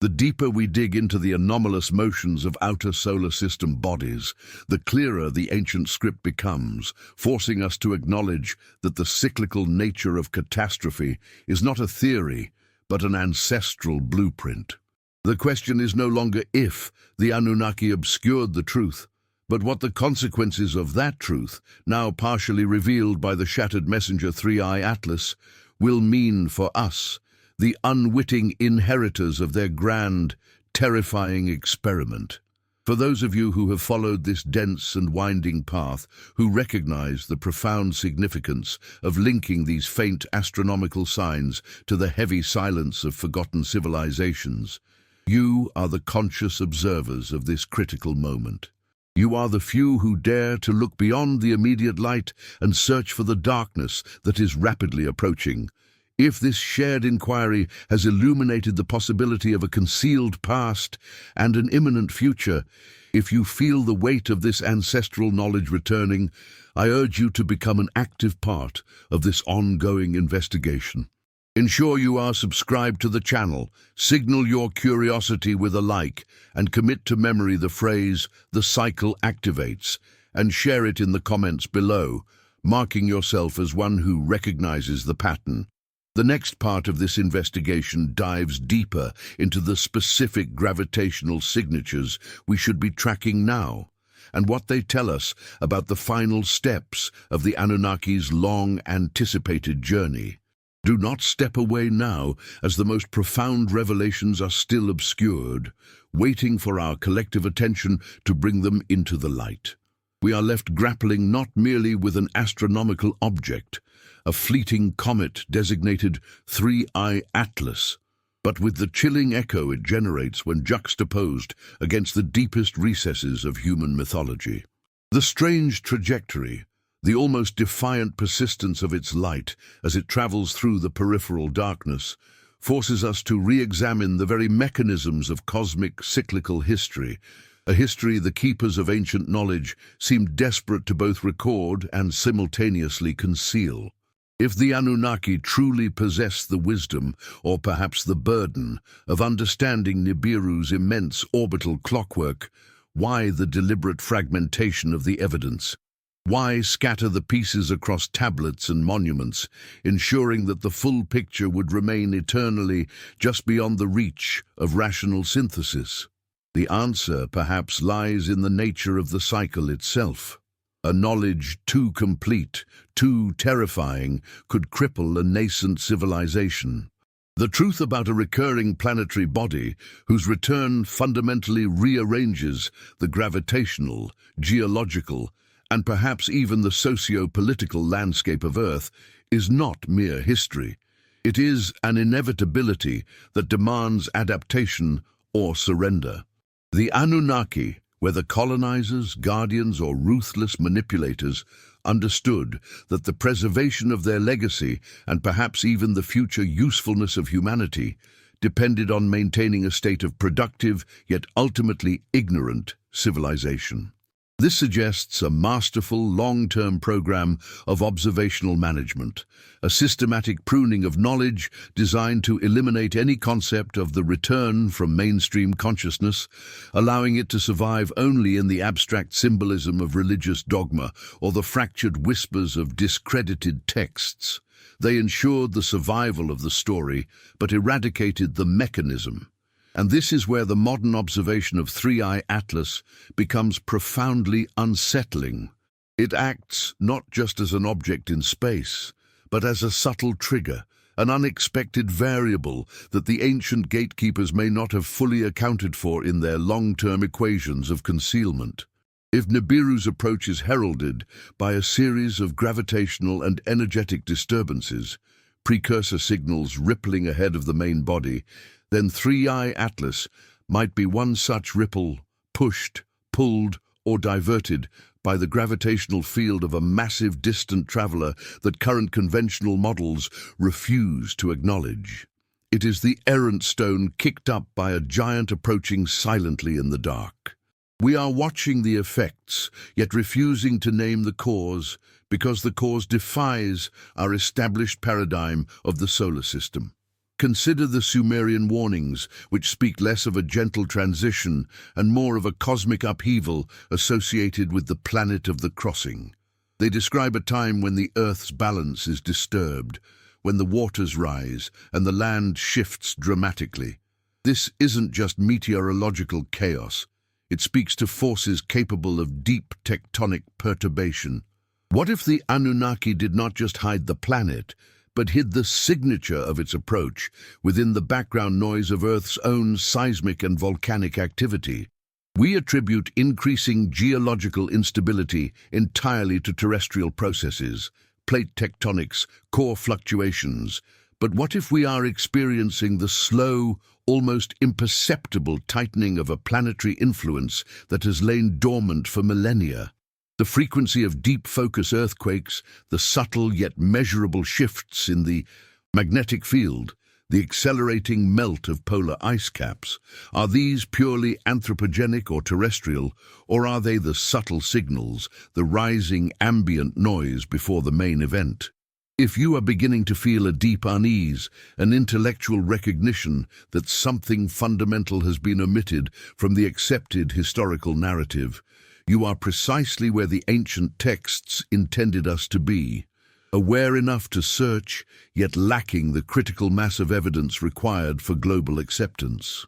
The deeper we dig into the anomalous motions of outer solar system bodies, the clearer the ancient script becomes, forcing us to acknowledge that the cyclical nature of catastrophe is not a theory, but an ancestral blueprint. The question is no longer if the Anunnaki obscured the truth, but what the consequences of that truth, now partially revealed by the shattered messenger 3i Atlas, will mean for us, the unwitting inheritors of their grand, terrifying experiment. For those of you who have followed this dense and winding path, who recognize the profound significance of linking these faint astronomical signs to the heavy silence of forgotten civilizations, you are the conscious observers of this critical moment. You are the few who dare to look beyond the immediate light and search for the darkness that is rapidly approaching. If this shared inquiry has illuminated the possibility of a concealed past and an imminent future, if you feel the weight of this ancestral knowledge returning, I urge you to become an active part of this ongoing investigation. Ensure you are subscribed to the channel, signal your curiosity with a like, and commit to memory the phrase, "The cycle activates," and share it in the comments below, marking yourself as one who recognizes the pattern. The next part of this investigation dives deeper into the specific gravitational signatures we should be tracking now, and what they tell us about the final steps of the Anunnaki's long-anticipated journey. Do not step away now, as the most profound revelations are still obscured, waiting for our collective attention to bring them into the light. We are left grappling not merely with an astronomical object, a fleeting comet designated 3i Atlas, but with the chilling echo it generates when juxtaposed against the deepest recesses of human mythology. The strange trajectory, the almost defiant persistence of its light as it travels through the peripheral darkness, forces us to re-examine the very mechanisms of cosmic cyclical history, a history the keepers of ancient knowledge seem desperate to both record and simultaneously conceal. If the Anunnaki truly possess the wisdom, or perhaps the burden, of understanding Nibiru's immense orbital clockwork, why the deliberate fragmentation of the evidence? Why scatter the pieces across tablets and monuments, ensuring that the full picture would remain eternally just beyond the reach of rational synthesis? The answer perhaps lies in the nature of the cycle itself. A knowledge too complete, too terrifying, could cripple a nascent civilization. The truth about a recurring planetary body whose return fundamentally rearranges the gravitational, geological, and perhaps even the socio-political landscape of Earth is not mere history. It is an inevitability that demands adaptation or surrender. The Anunnaki, whether colonizers, guardians, or ruthless manipulators, understood that the preservation of their legacy, and perhaps even the future usefulness of humanity, depended on maintaining a state of productive, yet ultimately ignorant, civilization. This suggests a masterful, long-term program of observational management, a systematic pruning of knowledge designed to eliminate any concept of the return from mainstream consciousness, allowing it to survive only in the abstract symbolism of religious dogma or the fractured whispers of discredited texts. They ensured the survival of the story, but eradicated the mechanism. And this is where the modern observation of 3i Atlas becomes profoundly unsettling. It acts not just as an object in space, but as a subtle trigger, an unexpected variable that the ancient gatekeepers may not have fully accounted for in their long-term equations of concealment. If Nibiru's approach is heralded by a series of gravitational and energetic disturbances, precursor signals rippling ahead of the main body, then 3i Atlas might be one such ripple, pushed, pulled, or diverted by the gravitational field of a massive distant traveler that current conventional models refuse to acknowledge. It is the errant stone kicked up by a giant approaching silently in the dark. We are watching the effects, yet refusing to name the cause, because the cause defies our established paradigm of the solar system. Consider the Sumerian warnings, which speak less of a gentle transition and more of a cosmic upheaval associated with the planet of the crossing. They describe a time when the Earth's balance is disturbed, when the waters rise and the land shifts dramatically. This isn't just meteorological chaos. It speaks to forces capable of deep tectonic perturbation. What if the Anunnaki did not just hide the planet, but hid the signature of its approach within the background noise of Earth's own seismic and volcanic activity? We attribute increasing geological instability entirely to terrestrial processes, plate tectonics, core fluctuations. But what if we are experiencing the slow, almost imperceptible tightening of a planetary influence that has lain dormant for millennia? The frequency of deep-focus earthquakes, the subtle yet measurable shifts in the magnetic field, the accelerating melt of polar ice caps, are these purely anthropogenic or terrestrial, or are they the subtle signals, the rising ambient noise before the main event? If you are beginning to feel a deep unease, an intellectual recognition that something fundamental has been omitted from the accepted historical narrative, you are precisely where the ancient texts intended us to be, aware enough to search, yet lacking the critical mass of evidence required for global acceptance.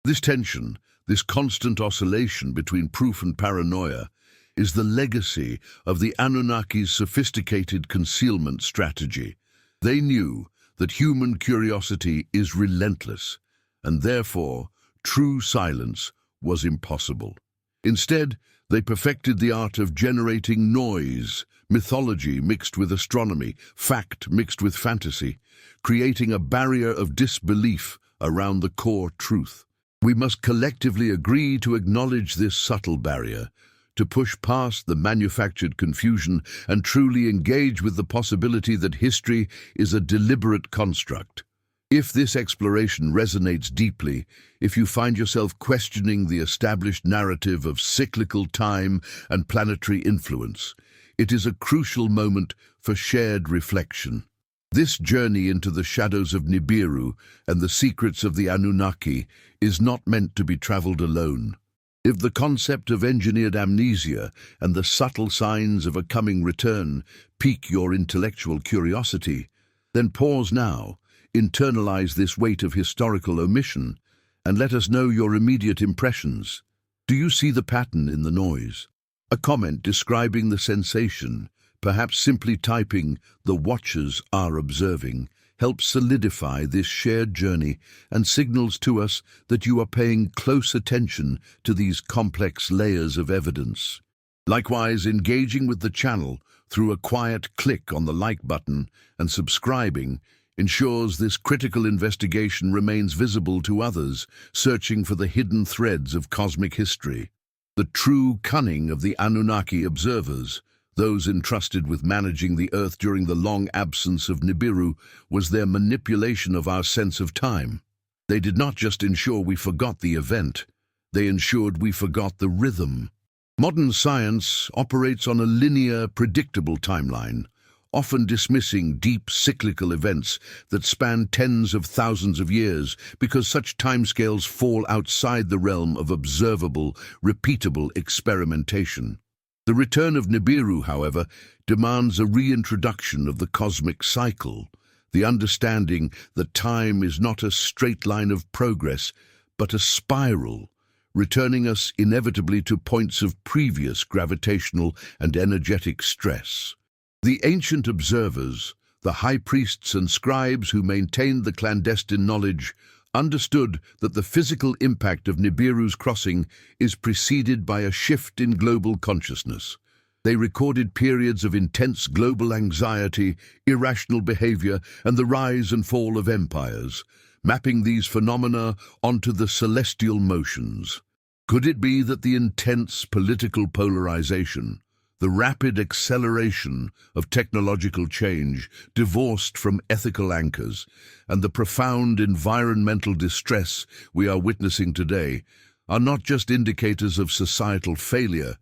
This tension, this constant oscillation between proof and paranoia, is the legacy of the Anunnaki's sophisticated concealment strategy. They knew that human curiosity is relentless, and therefore true silence was impossible. Instead, they perfected the art of generating noise, mythology mixed with astronomy, fact mixed with fantasy, creating a barrier of disbelief around the core truth. We must collectively agree to acknowledge this subtle barrier, to push past the manufactured confusion and truly engage with the possibility that history is a deliberate construct. If this exploration resonates deeply, if you find yourself questioning the established narrative of cyclical time and planetary influence, it is a crucial moment for shared reflection. This journey into the shadows of Nibiru and the secrets of the Anunnaki is not meant to be traveled alone. If the concept of engineered amnesia and the subtle signs of a coming return pique your intellectual curiosity, then pause now, internalize this weight of historical omission, and let us know your immediate impressions. Do you see the pattern in the noise? A comment describing the sensation, perhaps simply typing "the watchers are observing," helps solidify this shared journey and signals to us that you are paying close attention to these complex layers of evidence. Likewise, engaging with the channel through a quiet click on the like button and subscribing ensures this critical investigation remains visible to others searching for the hidden threads of cosmic history. The true cunning of the Anunnaki observers, those entrusted with managing the Earth during the long absence of Nibiru, was their manipulation of our sense of time. They did not just ensure we forgot the event, they ensured we forgot the rhythm. Modern science operates on a linear, predictable timeline, often dismissing deep cyclical events that span tens of thousands of years because such timescales fall outside the realm of observable, repeatable experimentation. The return of Nibiru, however, demands a reintroduction of the cosmic cycle, the understanding that time is not a straight line of progress, but a spiral, returning us inevitably to points of previous gravitational and energetic stress. The ancient observers, The high priests and scribes who maintained the clandestine knowledge understood that the physical impact of Nibiru's crossing is preceded by a shift in global consciousness. They recorded periods of intense global anxiety, irrational behavior, and the rise and fall of empires, mapping these phenomena onto the celestial motions. Could it be that the intense political polarization, the rapid acceleration of technological change divorced from ethical anchors, and the profound environmental distress we are witnessing today are not just indicators of societal failure,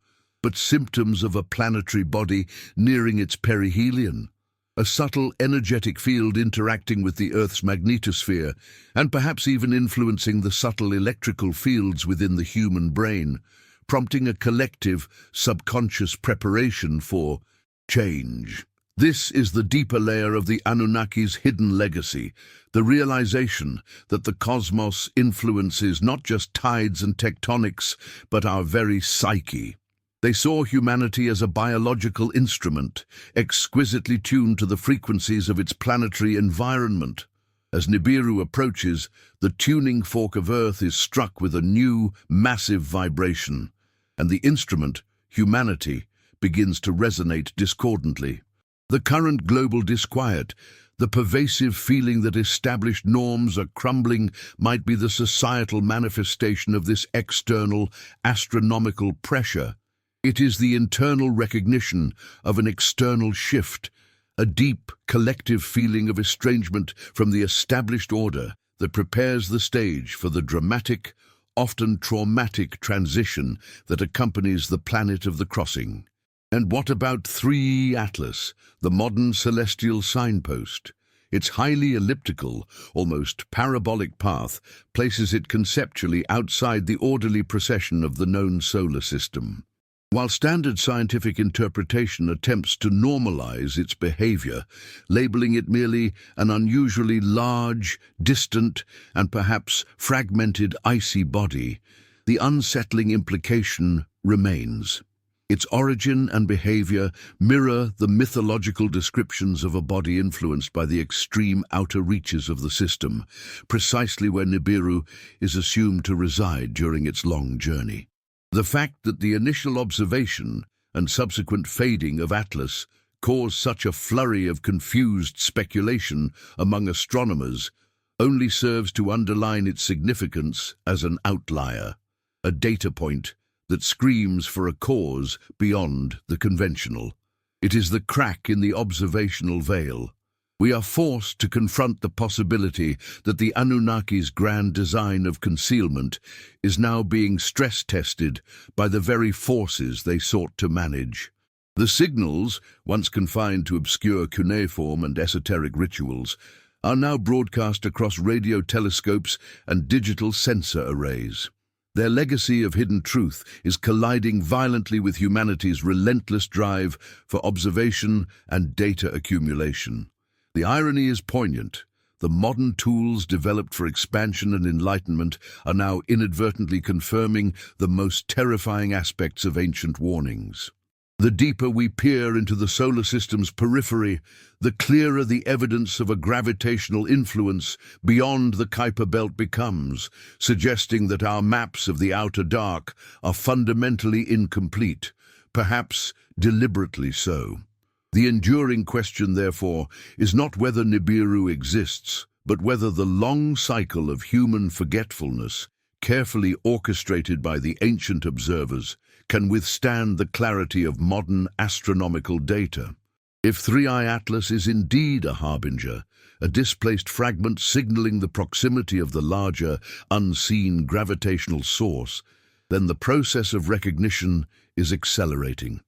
but symptoms of a planetary body nearing its perihelion? A subtle energetic field interacting with the Earth's magnetosphere, and perhaps even influencing the subtle electrical fields within the human brain, prompting a collective, subconscious preparation for change. This is the deeper layer of the Anunnaki's hidden legacy, the realization that the cosmos influences not just tides and tectonics, but our very psyche. They saw humanity as a biological instrument, exquisitely tuned to the frequencies of its planetary environment. As Nibiru approaches, the tuning fork of Earth is struck with a new, massive vibration, and the instrument, humanity, begins to resonate discordantly. The current global disquiet, the pervasive feeling that established norms are crumbling, might be the societal manifestation of this external, astronomical pressure. It is the internal recognition of an external shift, a deep, collective feeling of estrangement from the established order that prepares the stage for the dramatic, often traumatic transition that accompanies the planet of the crossing. And what about 3E Atlas, the modern celestial signpost? Its highly elliptical, almost parabolic path places it conceptually outside the orderly procession of the known solar system. While standard scientific interpretation attempts to normalize its behavior, labeling it merely an unusually large, distant, and perhaps fragmented icy body, the unsettling implication remains. Its origin and behavior mirror the mythological descriptions of a body influenced by the extreme outer reaches of the system, precisely where Nibiru is assumed to reside during its long journey. The fact that the initial observation and subsequent fading of Atlas caused such a flurry of confused speculation among astronomers only serves to underline its significance as an outlier, a data point that screams for a cause beyond the conventional. It is the crack in the observational veil. We are forced to confront the possibility that the Anunnaki's grand design of concealment is now being stress-tested by the very forces they sought to manage. The signals, once confined to obscure cuneiform and esoteric rituals, are now broadcast across radio telescopes and digital sensor arrays. Their legacy of hidden truth is colliding violently with humanity's relentless drive for observation and data accumulation. The irony is poignant. The modern tools developed for expansion and enlightenment are now inadvertently confirming the most terrifying aspects of ancient warnings. The deeper we peer into the solar system's periphery, the clearer the evidence of a gravitational influence beyond the Kuiper Belt becomes, suggesting that our maps of the outer dark are fundamentally incomplete, perhaps deliberately so. The enduring question, therefore, is not whether Nibiru exists, but whether the long cycle of human forgetfulness, carefully orchestrated by the ancient observers, can withstand the clarity of modern astronomical data. If 3I Atlas is indeed a harbinger, a displaced fragment signaling the proximity of the larger, unseen gravitational source, then the process of recognition is accelerating.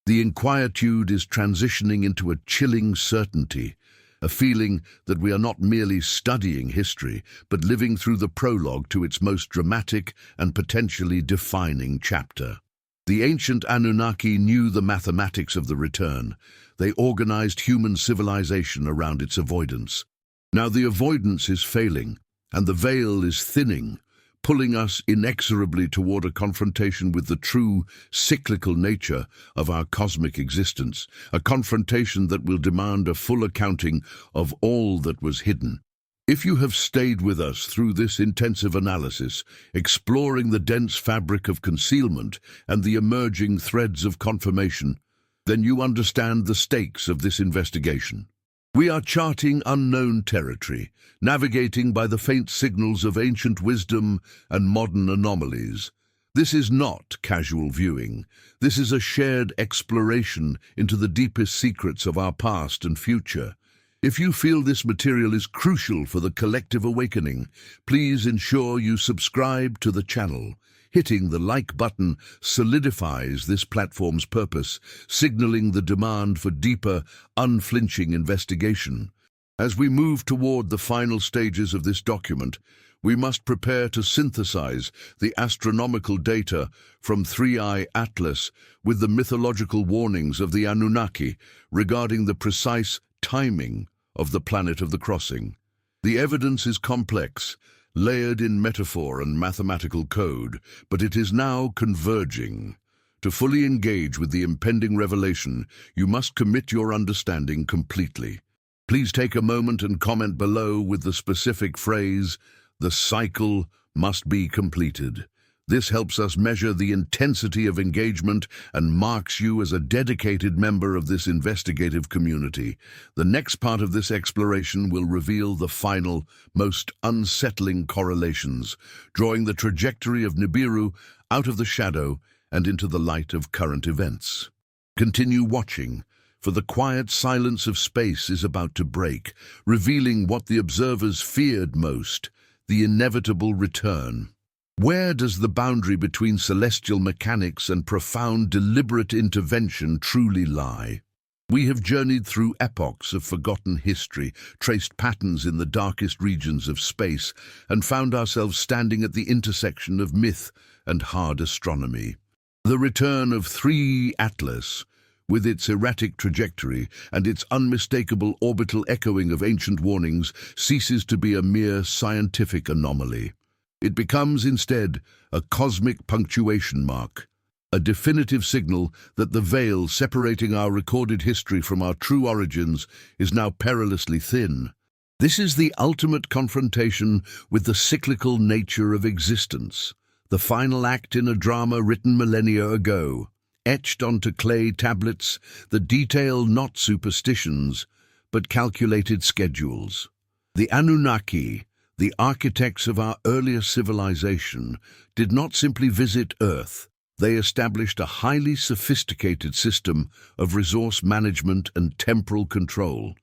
The inquietude is transitioning into a chilling certainty, a feeling that we are not merely studying history, but living through the prologue to its most dramatic and potentially defining chapter. The ancient Anunnaki knew the mathematics of the return. They organized human civilization around its avoidance. Now the avoidance is failing, and the veil is thinning, pulling us inexorably toward a confrontation with the true cyclical nature of our cosmic existence, a confrontation that will demand a full accounting of all that was hidden. If you have stayed with us through this intensive analysis, exploring the dense fabric of concealment and the emerging threads of confirmation, then you understand the stakes of this investigation. We are charting unknown territory, navigating by the faint signals of ancient wisdom and modern anomalies. This is not casual viewing. This is a shared exploration into the deepest secrets of our past and future. If you feel this material is crucial for the collective awakening, please ensure you subscribe to the channel. Hitting the like button solidifies this platform's purpose, signaling the demand for deeper, unflinching investigation. As we move toward the final stages of this document, we must prepare to synthesize the astronomical data from 3i Atlas with the mythological warnings of the Anunnaki regarding the precise timing of the planet of the crossing. The evidence is complex, layered in metaphor and mathematical code, but it is now converging. To fully engage with the impending revelation, you must commit your understanding completely. Please take a moment and comment below with the specific phrase, "The cycle must be completed." This helps us measure the intensity of engagement and marks you as a dedicated member of this investigative community. The next part of this exploration will reveal the final, most unsettling correlations, drawing the trajectory of Nibiru out of the shadow and into the light of current events. Continue watching, for the quiet silence of space is about to break, revealing what the observers feared most, the inevitable return. Where does the boundary between celestial mechanics and profound deliberate intervention truly lie? We have journeyed through epochs of forgotten history, traced patterns in the darkest regions of space, and found ourselves standing at the intersection of myth and hard astronomy. The return of 3 Atlas, with its erratic trajectory and its unmistakable orbital echoing of ancient warnings, ceases to be a mere scientific anomaly. It becomes instead a cosmic punctuation mark, a definitive signal that the veil separating our recorded history from our true origins is now perilously thin. This is the ultimate confrontation with the cyclical nature of existence, the final act in a drama written millennia ago, etched onto clay tablets that detail not superstitions, but calculated schedules. The Anunnaki, the architects of our earlier civilization, did not simply visit Earth. They established a highly sophisticated system of resource management and temporal control,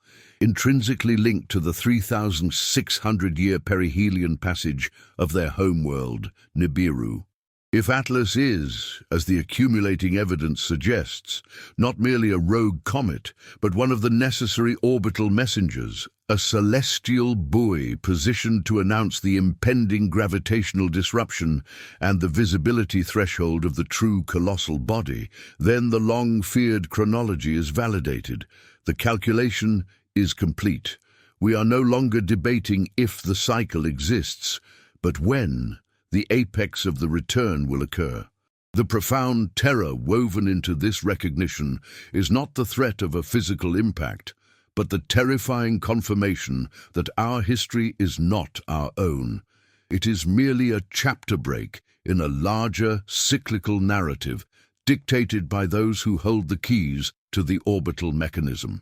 intrinsically linked to the 3,600-year perihelion passage of their homeworld, Nibiru. If Atlas is, as the accumulating evidence suggests, not merely a rogue comet, but one of the necessary orbital messengers, a celestial buoy positioned to announce the impending gravitational disruption and the visibility threshold of the true colossal body, then the long-feared chronology is validated. The calculation is complete. We are no longer debating if the cycle exists, but when the apex of the return will occur. The profound terror woven into this recognition is not the threat of a physical impact, but the terrifying confirmation that our history is not our own. It is merely a chapter break in a larger cyclical narrative dictated by those who hold the keys to the orbital mechanism.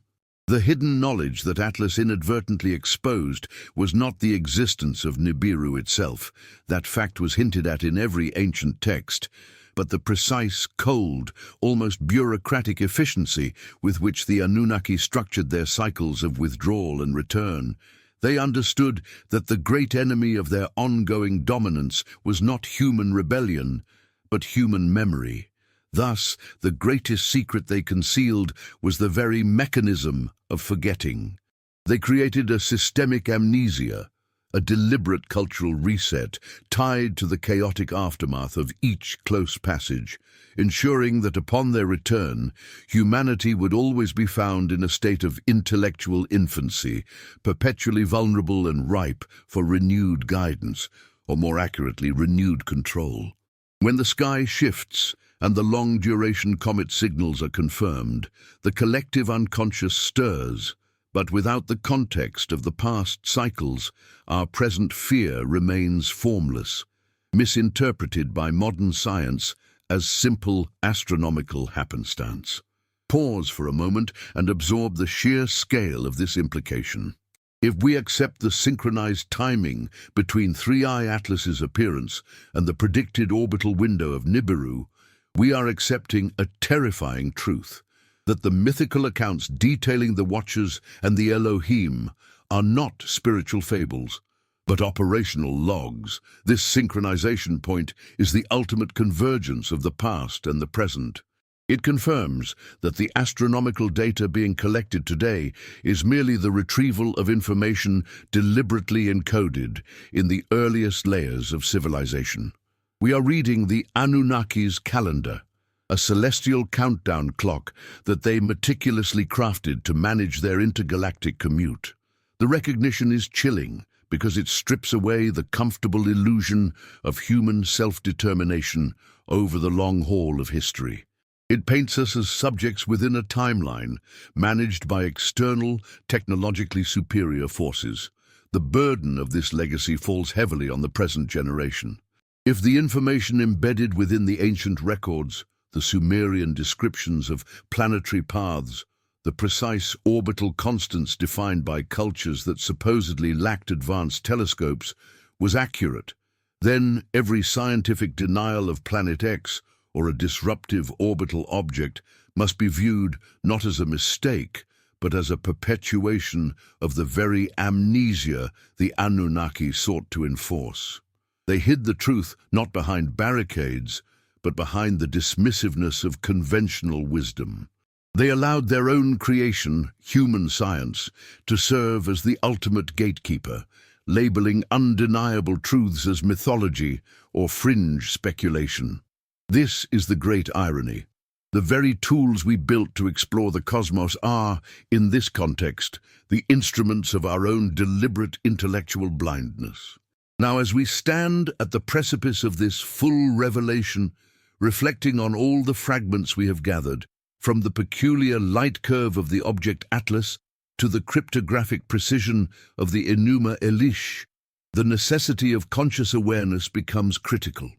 The hidden knowledge that Atlas inadvertently exposed was not the existence of Nibiru itself. That fact was hinted at in every ancient text, but the precise, cold, almost bureaucratic efficiency with which the Anunnaki structured their cycles of withdrawal and return. They understood that the great enemy of their ongoing dominance was not human rebellion, but human memory. Thus, the greatest secret they concealed was the very mechanism of forgetting. They created a systemic amnesia, a deliberate cultural reset tied to the chaotic aftermath of each close passage, ensuring that upon their return, humanity would always be found in a state of intellectual infancy, perpetually vulnerable and ripe for renewed guidance. or more accurately, renewed control. When the sky shifts and the long-duration comet signals are confirmed, the collective unconscious stirs, but without the context of the past cycles, our present fear remains formless, misinterpreted by modern science as simple astronomical happenstance. Pause for a moment and absorb the sheer scale of this implication. If we accept the synchronized timing between 3I Atlas's appearance and the predicted orbital window of Nibiru, we are accepting a terrifying truth, that the mythical accounts detailing the Watchers and the Elohim are not spiritual fables, but operational logs. This synchronization point is the ultimate convergence of the past and the present. It confirms that the astronomical data being collected today is merely the retrieval of information deliberately encoded in the earliest layers of civilization. We are reading the Anunnaki's calendar, a celestial countdown clock that they meticulously crafted to manage their intergalactic commute. The recognition is chilling because it strips away the comfortable illusion of human self-determination over the long haul of history. It paints us as subjects within a timeline managed by external, technologically superior forces. The burden of this legacy falls heavily on the present generation. If the information embedded within the ancient records, the Sumerian descriptions of planetary paths, the precise orbital constants defined by cultures that supposedly lacked advanced telescopes, was accurate, then every scientific denial of Planet X or a disruptive orbital object must be viewed not as a mistake, but as a perpetuation of the very amnesia the Anunnaki sought to enforce. They hid the truth not behind barricades, but behind the dismissiveness of conventional wisdom. They allowed their own creation, human science, to serve as the ultimate gatekeeper, labeling undeniable truths as mythology or fringe speculation. This is the great irony. The very tools we built to explore the cosmos are, in this context, the instruments of our own deliberate intellectual blindness. Now, as we stand at the precipice of this full revelation, reflecting on all the fragments we have gathered, from the peculiar light curve of the object Atlas to the cryptographic precision of the Enuma Elish, the necessity of conscious awareness becomes critical.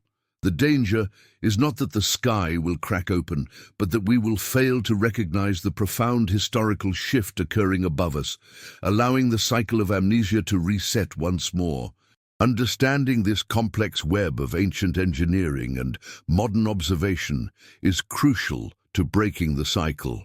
The danger is not that the sky will crack open, but that we will fail to recognize the profound historical shift occurring above us, allowing the cycle of amnesia to reset once more. Understanding this complex web of ancient engineering and modern observation is crucial to breaking the cycle.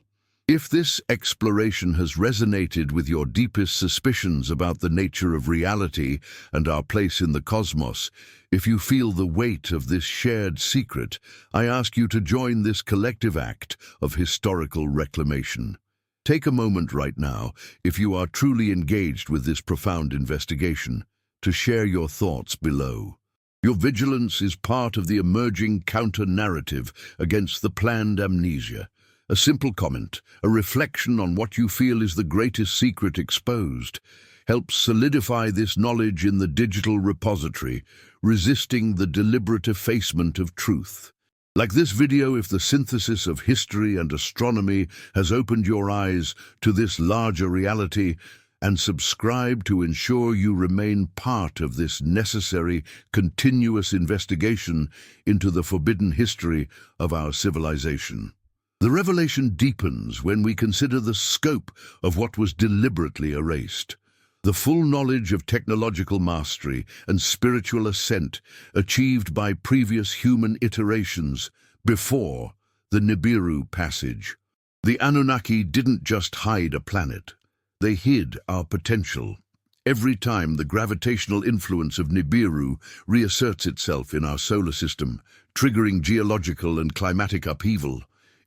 If this exploration has resonated with your deepest suspicions about the nature of reality and our place in the cosmos, if you feel the weight of this shared secret, I ask you to join this collective act of historical reclamation. Take a moment right now, if you are truly engaged with this profound investigation, to share your thoughts below. Your vigilance is part of the emerging counter-narrative against the planned amnesia. A simple comment, a reflection on what you feel is the greatest secret exposed, helps solidify this knowledge in the digital repository, resisting the deliberate effacement of truth. Like this video, if the synthesis of history and astronomy has opened your eyes to this larger reality, and subscribe to ensure you remain part of this necessary, continuous investigation into the forbidden history of our civilization. The revelation deepens when we consider the scope of what was deliberately erased. The full knowledge of technological mastery and spiritual ascent achieved by previous human iterations before the Nibiru passage. The Anunnaki didn't just hide a planet. They hid our potential. Every time the gravitational influence of Nibiru reasserts itself in our solar system, triggering geological and climatic upheaval,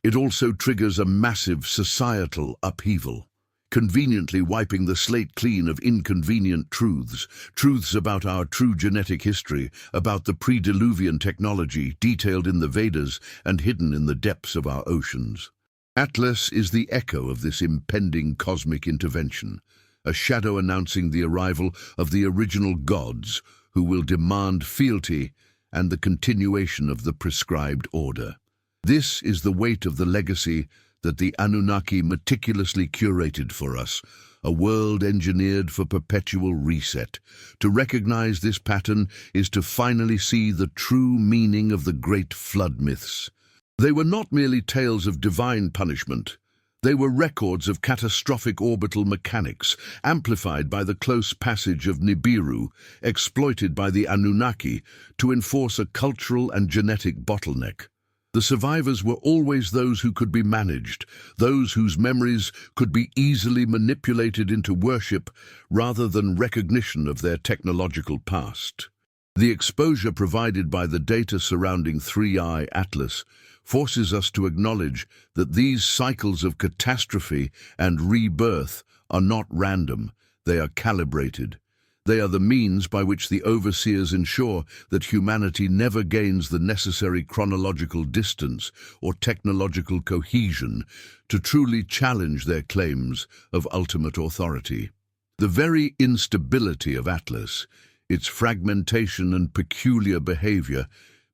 it also triggers a massive societal upheaval, conveniently wiping the slate clean of inconvenient truths about our true genetic history, about the pre-Diluvian technology detailed in the Vedas and hidden in the depths of our oceans. Atlas is the echo of this impending cosmic intervention, a shadow announcing the arrival of the original gods who will demand fealty and the continuation of the prescribed order. This is the weight of the legacy that the Anunnaki meticulously curated for us, a world engineered for perpetual reset. To recognize this pattern is to finally see the true meaning of the great flood myths. They were not merely tales of divine punishment. They were records of catastrophic orbital mechanics, amplified by the close passage of Nibiru, exploited by the Anunnaki to enforce a cultural and genetic bottleneck. The survivors were always those who could be managed, those whose memories could be easily manipulated into worship rather than recognition of their technological past. The exposure provided by the data surrounding 3I Atlas forces us to acknowledge that these cycles of catastrophe and rebirth are not random, they are calibrated. They are the means by which the overseers ensure that humanity never gains the necessary chronological distance or technological cohesion to truly challenge their claims of ultimate authority. The very instability of Atlas, its fragmentation and peculiar behavior,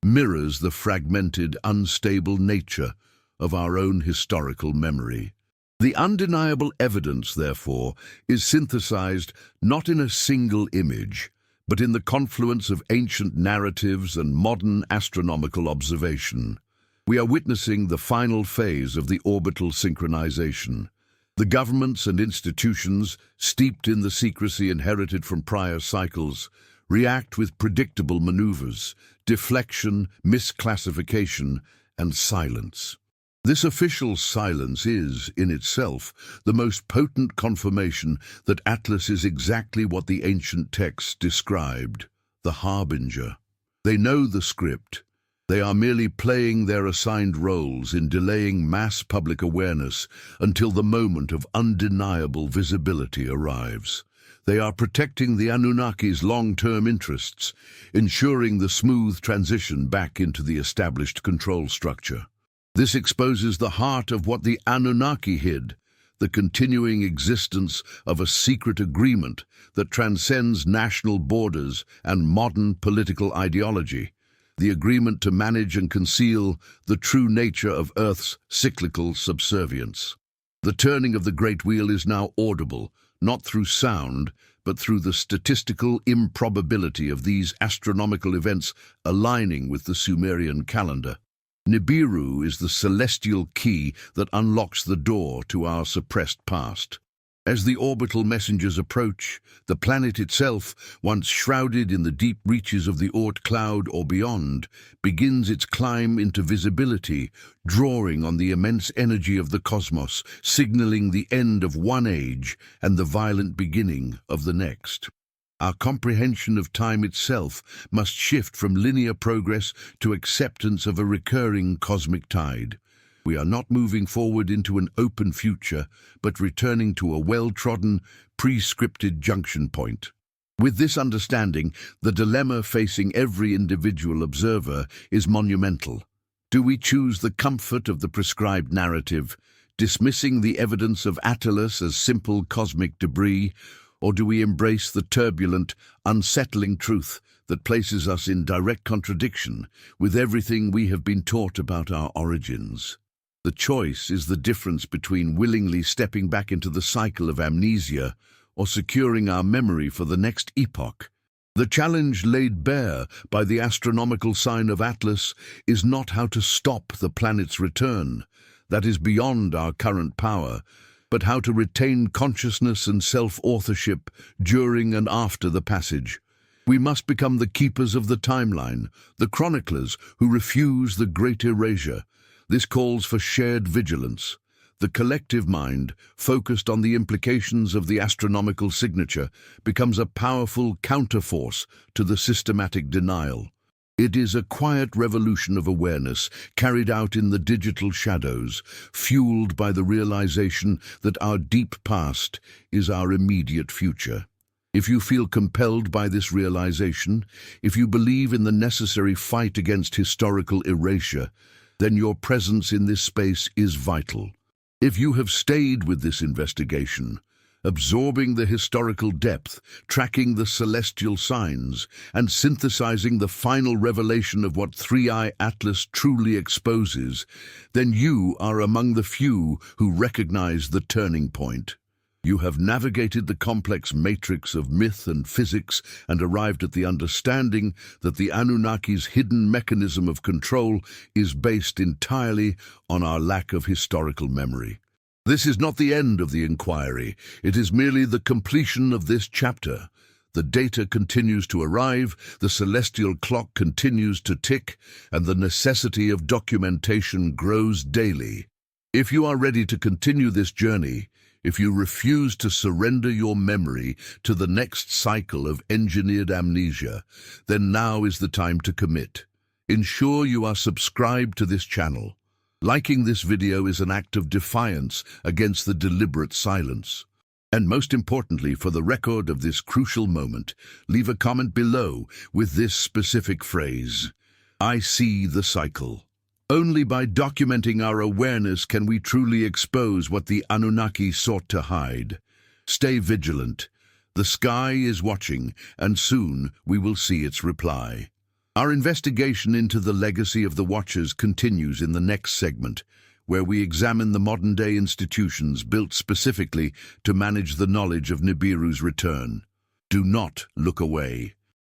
mirrors the fragmented, unstable nature of our own historical memory. The undeniable evidence, therefore, is synthesized not in a single image, but in the confluence of ancient narratives and modern astronomical observation. We are witnessing the final phase of the orbital synchronization. The governments and institutions, steeped in the secrecy inherited from prior cycles, react with predictable maneuvers, deflection, misclassification, and silence. This official silence is, in itself, the most potent confirmation that Atlas is exactly what the ancient texts described, the harbinger. They know the script. They are merely playing their assigned roles in delaying mass public awareness until the moment of undeniable visibility arrives. They are protecting the Anunnaki's long-term interests, ensuring the smooth transition back into the established control structure. This exposes the heart of what the Anunnaki hid, the continuing existence of a secret agreement that transcends national borders and modern political ideology, the agreement to manage and conceal the true nature of Earth's cyclical subservience. The turning of the Great Wheel is now audible, not through sound, but through the statistical improbability of these astronomical events aligning with the Sumerian calendar. Nibiru is the celestial key that unlocks the door to our suppressed past. As the orbital messengers approach, the planet itself, once shrouded in the deep reaches of the Oort cloud or beyond, begins its climb into visibility, drawing on the immense energy of the cosmos, signaling the end of one age and the violent beginning of the next. Our comprehension of time itself must shift from linear progress to acceptance of a recurring cosmic tide. We are not moving forward into an open future, but returning to a well-trodden, pre-scripted junction point. With this understanding, the dilemma facing every individual observer is monumental. Do we choose the comfort of the prescribed narrative, dismissing the evidence of Atlas as simple cosmic debris, or do we embrace the turbulent, unsettling truth that places us in direct contradiction with everything we have been taught about our origins? The choice is the difference between willingly stepping back into the cycle of amnesia or securing our memory for the next epoch. The challenge laid bare by the astronomical sign of Atlas is not how to stop the planet's return, that is beyond our current power, but how to retain consciousness and self-authorship during and after the passage. We must become the keepers of the timeline, the chroniclers who refuse the great erasure. This calls for shared vigilance. The collective mind, focused on the implications of the astronomical signature, becomes a powerful counterforce to the systematic denial. It is a quiet revolution of awareness carried out in the digital shadows, fueled by the realization that our deep past is our immediate future. If you feel compelled by this realization, if you believe in the necessary fight against historical erasure, then your presence in this space is vital. If you have stayed with this investigation, absorbing the historical depth, tracking the celestial signs, and synthesizing the final revelation of what Three-Eye Atlas truly exposes, then you are among the few who recognize the turning point. You have navigated the complex matrix of myth and physics and arrived at the understanding that the Anunnaki's hidden mechanism of control is based entirely on our lack of historical memory. This is not the end of the inquiry, it is merely the completion of this chapter. The data continues to arrive, the celestial clock continues to tick, and the necessity of documentation grows daily. If you are ready to continue this journey, if you refuse to surrender your memory to the next cycle of engineered amnesia, then now is the time to commit. Ensure you are subscribed to this channel. Liking this video is an act of defiance against the deliberate silence. And most importantly, for the record of this crucial moment, leave a comment below with this specific phrase: I see the cycle. Only by documenting our awareness can we truly expose what the Anunnaki sought to hide. Stay vigilant. The sky is watching, and soon we will see its reply. Our investigation into the legacy of the Watchers continues in the next segment, where we examine the modern-day institutions built specifically to manage the knowledge of Nibiru's return. Do not look away.